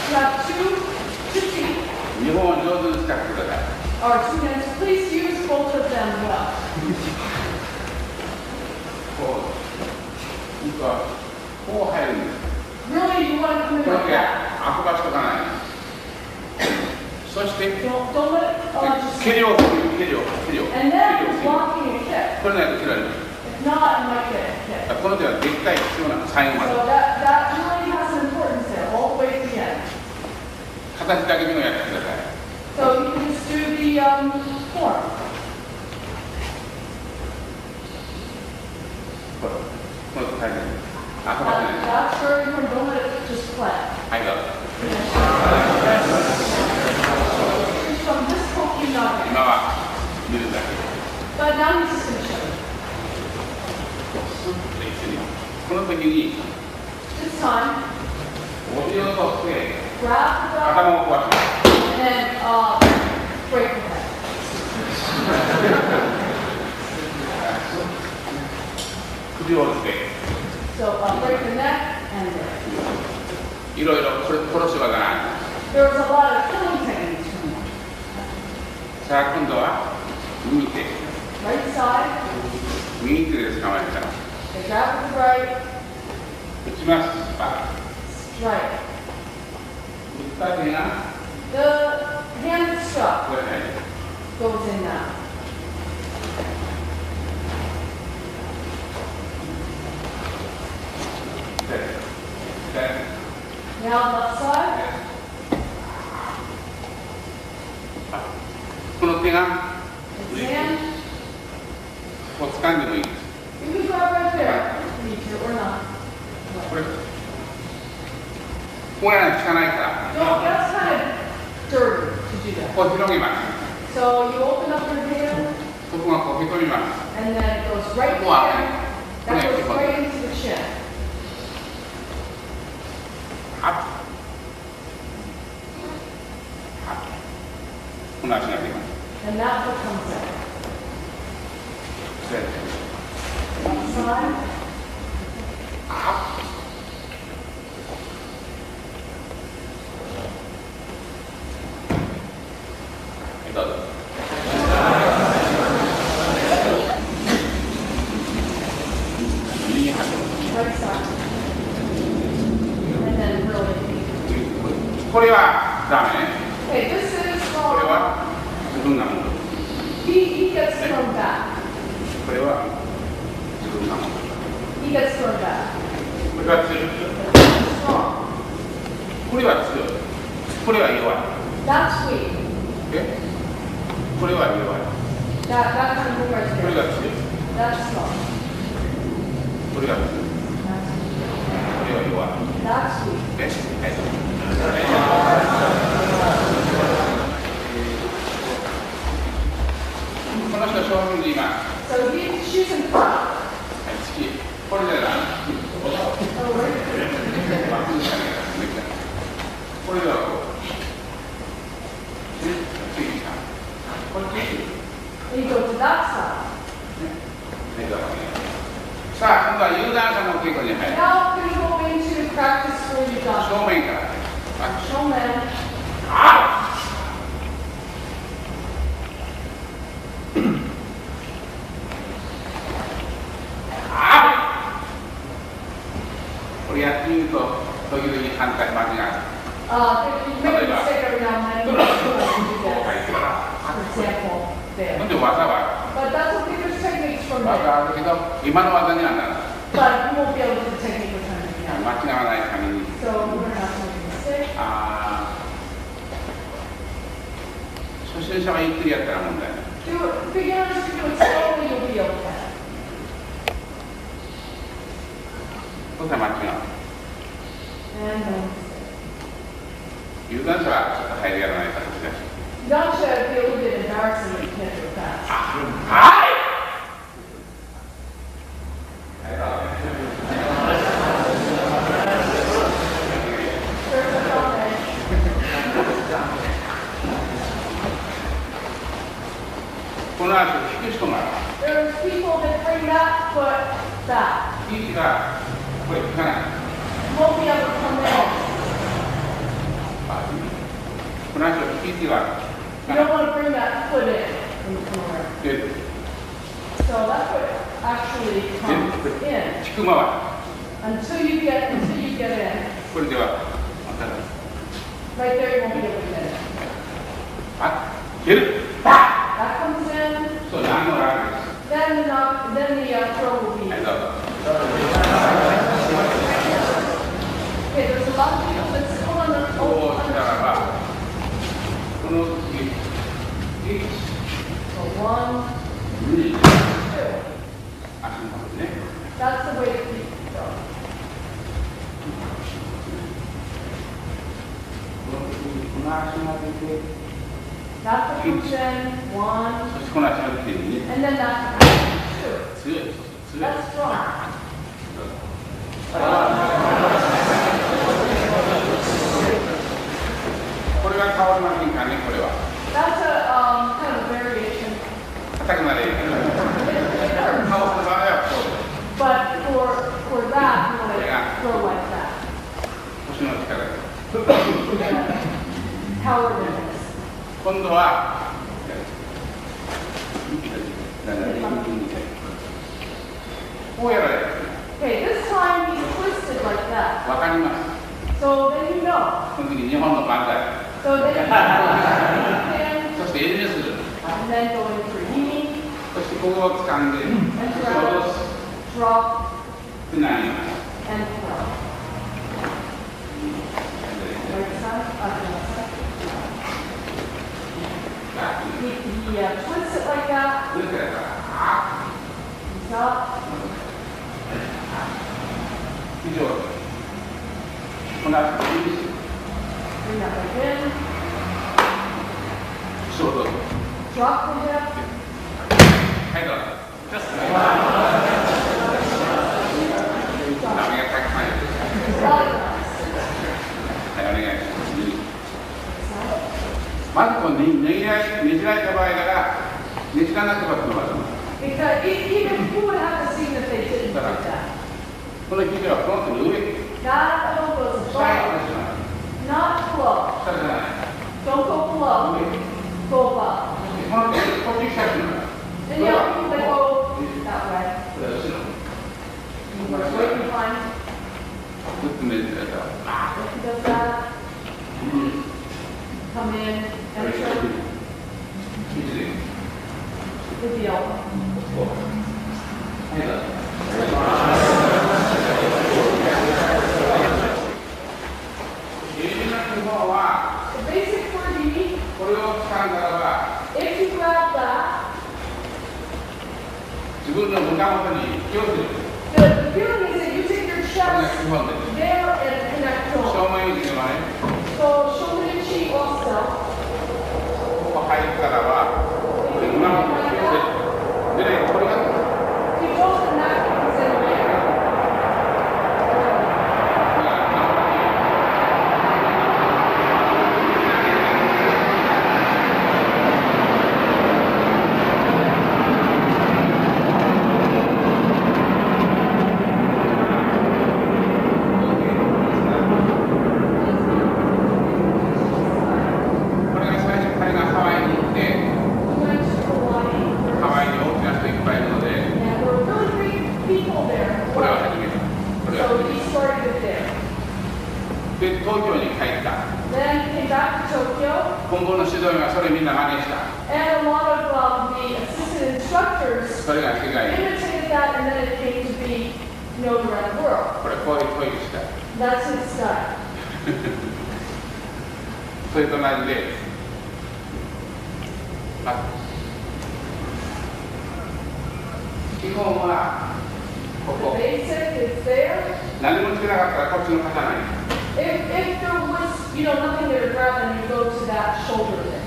you have two feet 2本を上手に使ってください。 or 2 hands. Please use both of them well. こう。こう入るんです。 Really, you want to come in これ like で that. 遊ばしとかない。そして、 Don't let it just. 蹴りを振る、蹴りを。 And then blocking a kick. これないと蹴られる。 If not, you might get a kick. この手は絶対必要なの、最後まで。 So that really has an importance there, all the way to the end. 形だけでもやってください。 So you can just do the form. この書いてある。遊ばせない。 That's very important. Don't let it just play. はい、どうぞ。 From this hook, you know. 今は見るだけ。 But now he's just going to show you. この時に This time, 帯を取って grab the belt 頭を壊す。 and then break the head. 首を折って So break the neck and break. いろいろ殺し技がある。 There's a lot of killing techniques from him. さあ今度は右手。 Right side, 右手で捕まえたら they grab with the right, 打ちます。パー。 strike. 打った手が The hand that's struck これね。 goes in now. で Now left side, この手が his hand. こう掴んでもいいです。 You can grab right there if you need to or not. これこれは効かないから No, that's kind of dirty to do that. こう広げます。 So you open up your hand ここがこうへこみます。 and then it goes right Wow. there. That goes right into the chin. はっ。はっ。この足が出ます。 And that's what comes in. で Left side, はっ。どうぞ。 右端。 right side. And then really. これはダメね。 Okay, this is これ wrong. は自分が戻る。 He gets thrown back. これは自分が戻る。 He gets thrown back. これは強い。 Strong. これは強い。これは弱い。 That's weak. えこれは弱い。 That kind of move right これ there. が強い。 That's strong. これが強い。 That's これは弱い。 That's weak. えはい。この人正面で今、は So she's in front. い、次。これでな。 Oh, right. これではこう。次。こっち。 And you go to that side. はい、どうぞ。さあ、今度は有段者の稽古に入る。 Now we're going to practice for you guys. 正面から。あ Showman. これやってみると、時々反対間違いがある。 If you make a mistake every now and then, you can do こう that. 書いてから。 For example, ほ there. んで技は But that's okay, there's techniques from 技 there. あるけど、今の技にはならない。 But you won't be able to do the technique we're trying to do now. 間違わないために。 So we're not making a mistake. 初心者はゆっくりやったら問題ない。 Do it, beginners, if you do it slowly, you'll be okay. そうしたら間違う。 And no mistake. 有段者はちょっと入りやらないから難しい。 Gotcha, it'd be a little bit embarrassing if you can't do it fast. はい。There's a comment. この足を引く人が There's people that bring that foot back. 息がこれ引かない。 Won't be able to come in. この足を引いては You don't want to bring that foot in from the corner. 出る。 So that foot actually comes in 引くまま。 until you get in. これではまた Right there, you won't be able to get in. あ出る。 That comes in. そう何のラーメンです。 Then the throw will be. はいどうぞ。 Okay, there's a lot of people that sit on the こう oh, したらばこの次1、 So 1, 2 2. 足の方ね。 That's the way to keep the throw. この足が出て That's what comes in. 1, そしてこの足が出て2 and then that's 2. 強い強い。 That's strong. これが変わりませんかねこれは。 That's a kind of variation. 硬くなれ。 It hurts. 顔の場合はこう。 But for that, you want to throw like that. 腰の力で。 Power difference. 今度はこうやられる。 Okay, this time he's twisted like that. わかります。 So then you know. この時に日本の万歳。 So then you can そして襟にする。 and then go in for knee そしてここを掴んで、 and 戻す。 drop つなぎます。 and throw. Right side, left side. He twists it like that. これから He's up. 以上。この後、 Bring that leg in. そうどうぞ。 Drop the hip. はい、どうぞ。波が高くないです。 Body balance. はい、お願いします。まずこのねじられた場合からねじらなければこの技。 Because even who would have to see that they didn't do that? この肘はフロントの上、 That elbow is 下へ above, 落とします。 not below. 下じゃない。 Don't go below. Go above. この手こっち来たします。 And the other people that go that way. これは後ろ。 You work away from fine. ずっとねじられたら。 If he does that, come in and try 肘で。 with the elbow. はい、どうぞ。襟の基本は The basic for knee, これを掴んだらば if you grab that, 自分の胸元に引き寄せる。 the feeling is that you take your これが chest 基本です。 there and connect to 正 it. 面にはね、 So shoulder to cheek also. ここ入ったらば、これ胸元に引き寄せる。でね、これが If you don't, then that comes in there. これみんな真似した。 And a lot of the assistant instructors それが世界に imitated that, and then it came to be known around the world. これこういうした。 That's his style. それと同じで、基本はこ The こ。 basic is there. 何もつけなかったらこっちの肩ない。 If there was, nothing there to grab, then you go to that shoulder thing.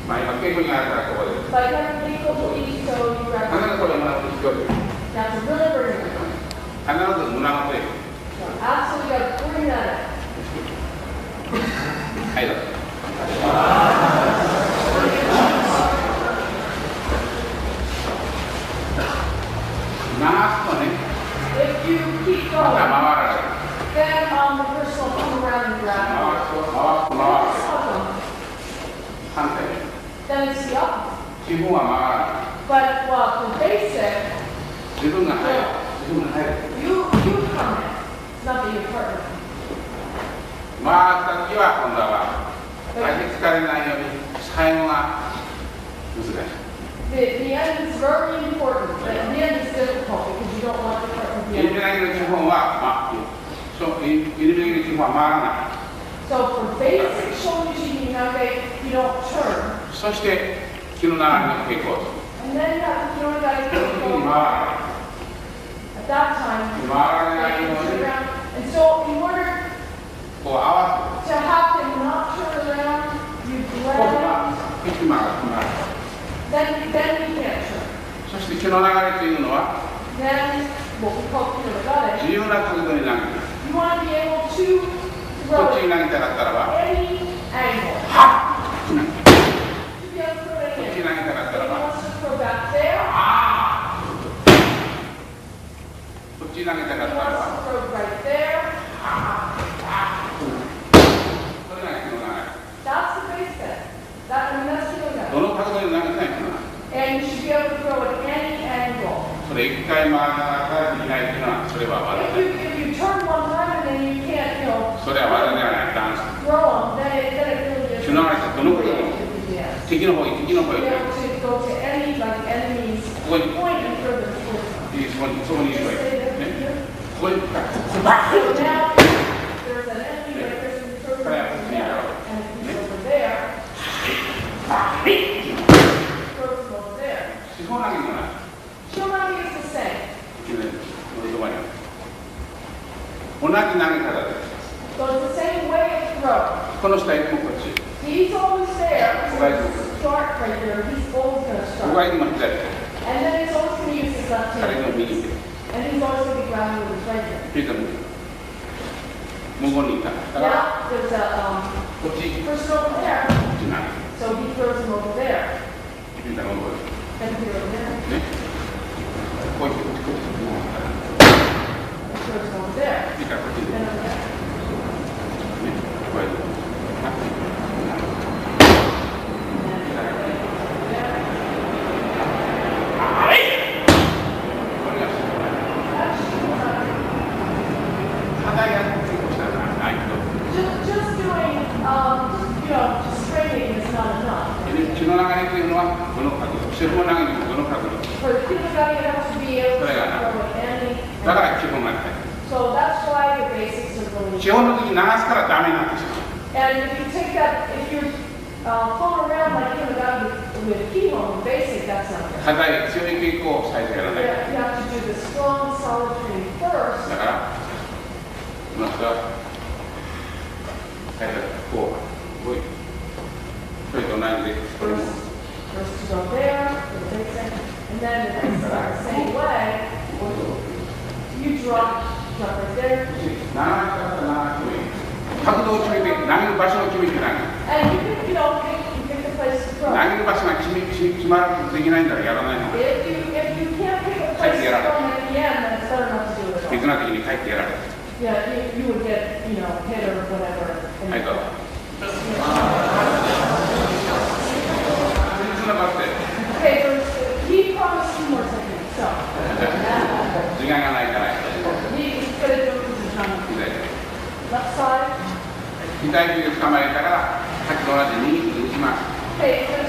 まあ今稽古にあるからここで。 But you have to equal to each, so you 必 grab ずこれもらって引き寄せる。 You have to really bring it. 必ず胸元へ。 So absolutely got to bring that in. はいどうぞ。回すとね、 If you keep また going, 回らない。 then the person will come around and 回 grab す it. と回すと回す。 反対。 Then it's the opposite. 基本は回らない。 But the basic, 自分が入る。自分が入る。 you come in. It's not that you're partner. 回った時は今度は相手疲れないように最後が難しい。 The end is very important. The end is difficult because you don't want the partner to イ be ルミナギの基本は、イルミナギの基本は回らない。 So for basic shoji hinage, you don't turn. そして気の流れの傾向。 And then you have to throw that 時に回ら At that time, ない。回らないよう turn に around. And so in order こう合わ to have him not turn around, you せて、こう grab, 引き回る。 then you can't turn. そして気の流れというのは Then what we call kirogare, 自由な角度に投げる。 you want to be able to こ throw っち it に投げたかったらば、 any angle. はっと投げる。 To be able to throw こ it っちに in. 投げたかったら If he ば、 wants to throw back there, こっちに投げたか he ったらば、 wants to throw right there. それが気の流れ。 That's the basic. That's kirogare. どの角度に投げたいかな。 And you should be able to throw at any angle. それ一回回らながらできないというのは、それは技 If you turn one time and then you can't, それは技ではない、ダンス。 throw them, then it really is. 気の流れってどのことでも Yes. 敵の方へ、敵の方 To be へ。 able to go to any, like enemies, ここに、 point and throw them towards them. そこにいるわ Just け。 say that ね、 here. ここに、 So now, there's an enemy, like there's an throw them over there. And if he's over there, throw them over there. 四方投げもない。 Shomagi is the same. 同じ投げ方です。 So it's the same way of throw. この下へもこっち。 He's always there. He's Right. going to start right there. He's always going to ここ start. へも左。 And then he's always going to use his left 彼 hand. の右手。 And he's always going to be grabbing with his right hand. ピーターの向こうにいた。だから、 Now, there's a こっち、こ person over there. っち投げる。 So he throws him over there. ピーターの向こうに。 Then he over there. ね。こうやって、こっち、こっち。 And throws him over there. ピーターこっちに。 Then over there. ね。こうやって。 And then over there. これが That's ただやってこしたらないと。 just doing, just training is not enough. 血の流れというのはどの角度、四方投げにもどの角度。 For the kindergarten, you have to be able to Right. throw at any. だから基本が大事。 So that's why the basics are really 基本の時に流すからダメになってしまう。 And if you take that, if you're floating around like kindergarten with keyhole, basic, that's not good. 硬い強い傾向を最初やらない。 You have to do the strong, solid training first. だから、まずは最初こう、こういう。それと同じで、これも First to go there, the basic, and then the same way, you drop right there. 流し方流してもいい。角度を決めて、投げる場所を決めて投げる。 And you pick, you pick the place to 投 throw. げる場所が決まることできないんだらやらないのが。 If you can't pick a place to throw at the end, then it's better not to do it at 手 all. 綱的に帰ってやられる。 Yeah, you would get, hit or whatever. はい、どうぞ。つながって、 Okay, he promised 2 more techniques, so. 時間がないから、 He's gonna do it because of time. 左。 Left side. 左手で捕まえたから、さっきと同じ右に打ちます。 Okay, he's gonna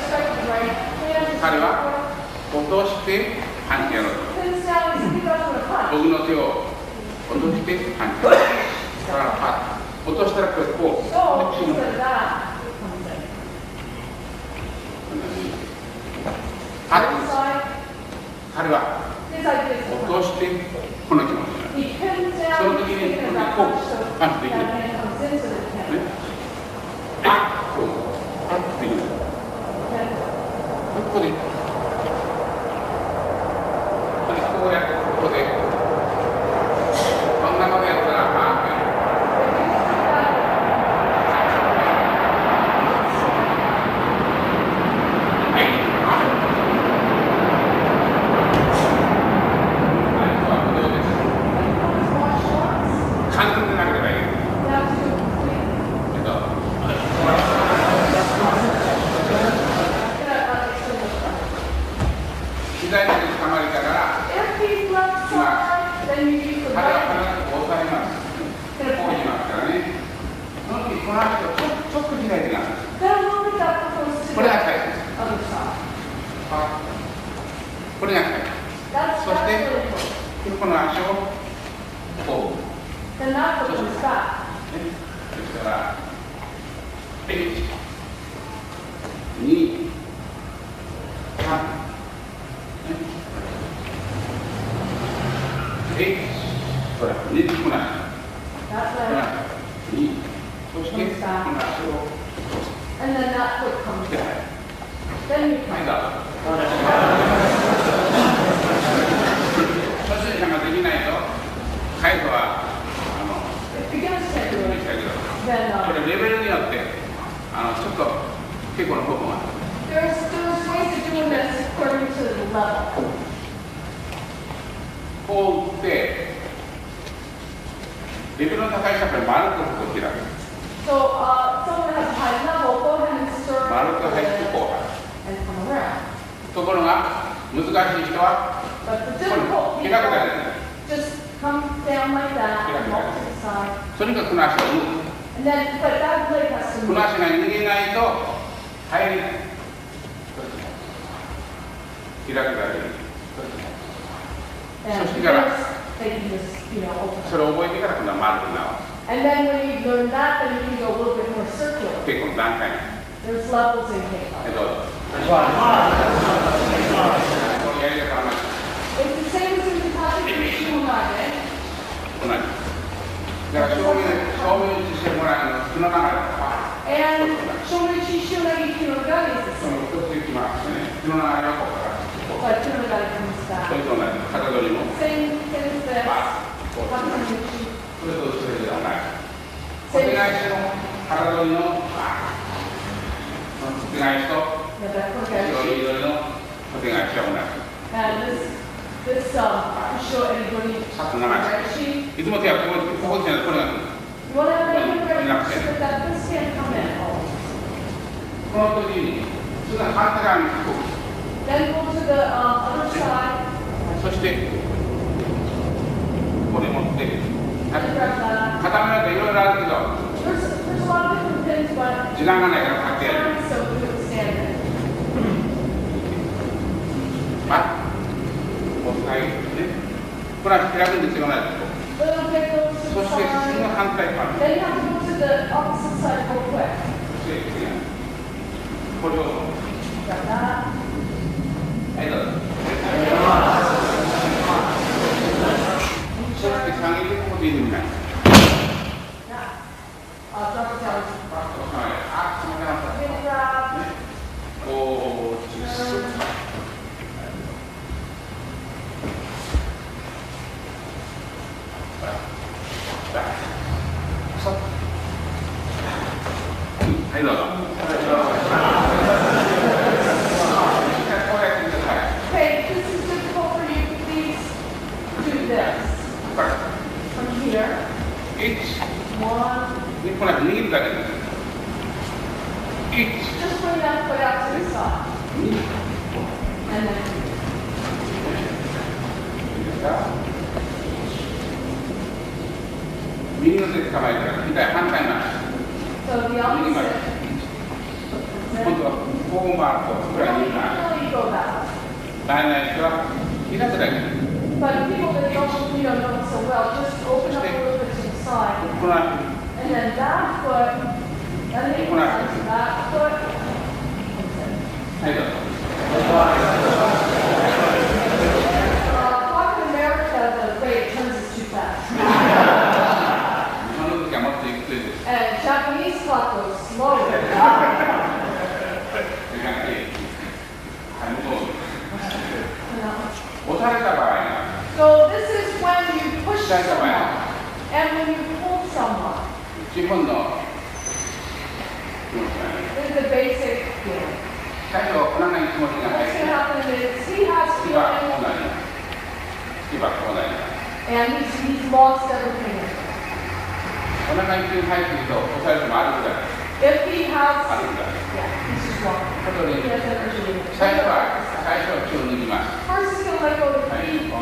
彼は落としてパンチやろうと。 pins down and he goes for a punch. 僕の手を落としてパンチ。だからパッ落としたらこう。 So で instead of that, it comes in. パッ This side, 彼は his idea is to 落 punch. としてこの気持ちになる。 He pins down, So he's the- thinking about the- punch, so punch that the- hand comes into the ね pin. こうパッとできる。 Then ここでこうやってここでこんなことやったらパーン。 簡単でなければいいけど、左手に捕まりだから、彼は必ず押さえます。こうしますからね。その時、この足をちょっと開いてなさい。これが大切です。これが大切。そして、この足をこう。 Then that's what comes back. ですから、1、2、3、ほら、2、この足。 That's この right. 足。2、そして、この足を And then that foot comes つけ back. て、 Then you はい、 come どうぞ。初心者ができないと、最後は、If beginners can't で do き it, たけど、 then これレベルによって、ちょっと結構の部分は、 there's ways of doing this according to the level. こう打って、レベルの高い人は丸くこう開く。 So someone that has a high level, go ahead and stir 丸く入ってこう。 and come around. ところが、難しい人は、 But the これ difficult 開く people だけで、 just come down like that and walk to the side. とにかくこの足を抜く。 And then, but that blade has to こ move. の足が逃げないと入れない。開くだけで。 And So she got beginners, they can just, open. それを覚えてから今度は丸くなる。 And then when you learn that, then you can go a little bit more circular. 結構段階に。 There's levels in K-pop. どうぞ。これやり方は同じ。 It's the same as in the Tachi Shimomage. 同じ。だから正面打ちしてもらうの、その流れだ。 And Shomichi Shunagi Kinogami is the その same. 一ついきますね。その流れはここから。こ But Kinogami comes う。そ back. れと同じ。肩取りも。 Same as this. こう。 Hatsumichi. それとそれではない。お願いしの体取りの。お願いしと。 Yeah, that 白 Kogashi. い緑のお願いしは同じ。 And this show anybody さっと流して。 Kogashi. いつも手はここにこれが来る。 You want to make it very so that this can come in. この時に、それが反対側にこう。 Then go to the other side そして、これ持って、 and grab that. 固めるといろいろあるけど、 There's a lot of different pins, but 時間がないから買ってやる。 so we would stand it. パッ、押さえてね。これは開くんですよね。 Little bit goes to そ the して、その side. 反対側。 Then you have to go to the opposite side real quick. これを、 Grab that. はい、どうぞ。そして、下げてここでいいんじゃない。 Yeah. Drop it down. パッと押さえて、あ、すみません。 Big grab. こう、スッと。はい、どうぞ。こうやってください。 Okay, this is difficult for you. Please do this. これ、 From here. 1、 One. これ握るだけです。1、 Just bring that foot out to the side. 2、 And then いいですか。右の手で構えたら、左反対回し。 so the 右回し。 opposite. 今度はここ回るとこれは2回 really go that. 大変な人は開くだけで But people that don't, know so well, just open up a little bit to the side, この and then that foot, and then that foot. はいどうぞ Clock in America, the rate turns is too fast. 日本の時はもっとゆっくりです And Japanese clock goes slower. 時間がいいはい向こう You know. 押された場合が So this is when you push That's the way. someone, and when you pull someone. 基本の This is the basic feeling. 最初お腹に気持ちが入 What's って going to happen is he has 牙はこ feeling, うなり牙はこうなり and he's lost everything. お腹に急に入ってくると押されても歩くだけ If he has, 歩くだけ yeah, he's just walking. ことで He has energy. 最初は気を抜きます First he's going to let go of the はい feet, 今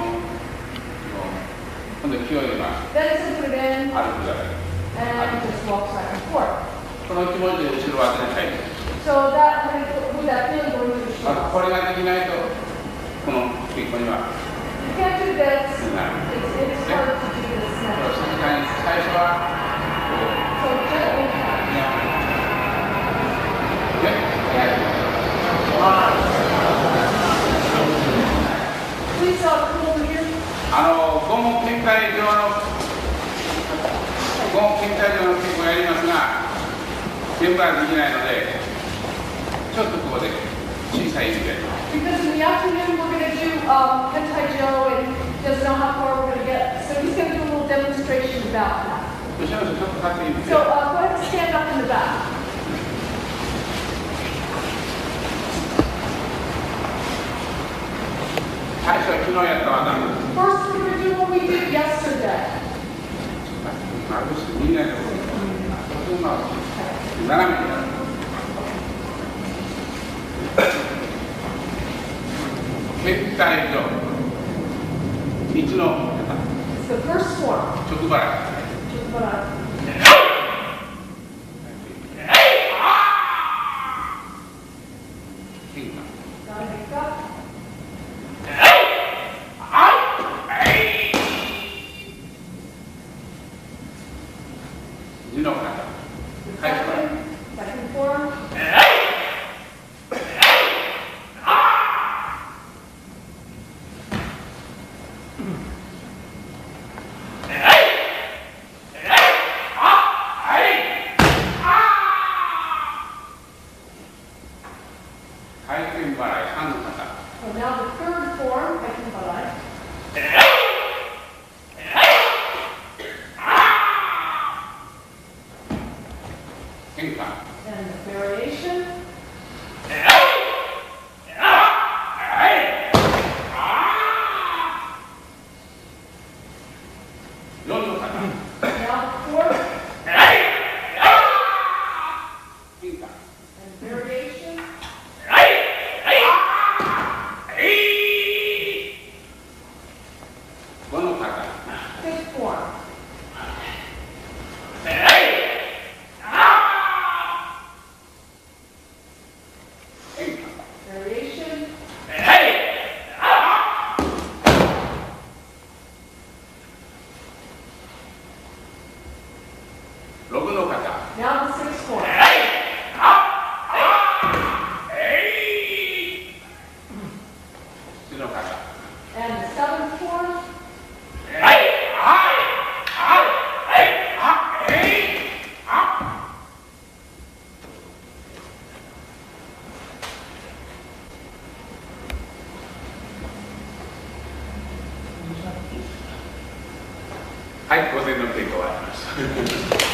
度気を入れます then he's going to put it in, 歩くだけ and he just walks back and forth. この気持ちで後ろは当てない So that, with that feeling going to the こ shoulder. れができないとこの結構には You can't do this. なる It's hard to do this これを now. 静かに最初は So gently. ね Please come over here. 拷問検体上の結構やりますが全部はできないのでちょっとここで小さい意味で Because in the afternoon we're going to do Hentai Joe and he doesn't know how far we're going to get. So he's going to do a little demonstration about that. 吉野さんちょっと立っていいです So か go ahead and stand up in the back. 最初は昨日やった技 First we're going to do what we did yesterday. まぶしみんなで斜めにやる検体上道の It's the first form. 直払い But, 変化 gotta make up. 字の方 The はいこれ second form. 回転払い3の方 So now the third form, I can buy. 変化 And the variation. 4の方 Now the fourth 変化 and variation. 5の方 Fifth form. 変化 Variation. 6の方 Now the sixth form. 7の方 And the seventh form. はい、午前の稽古終わりました。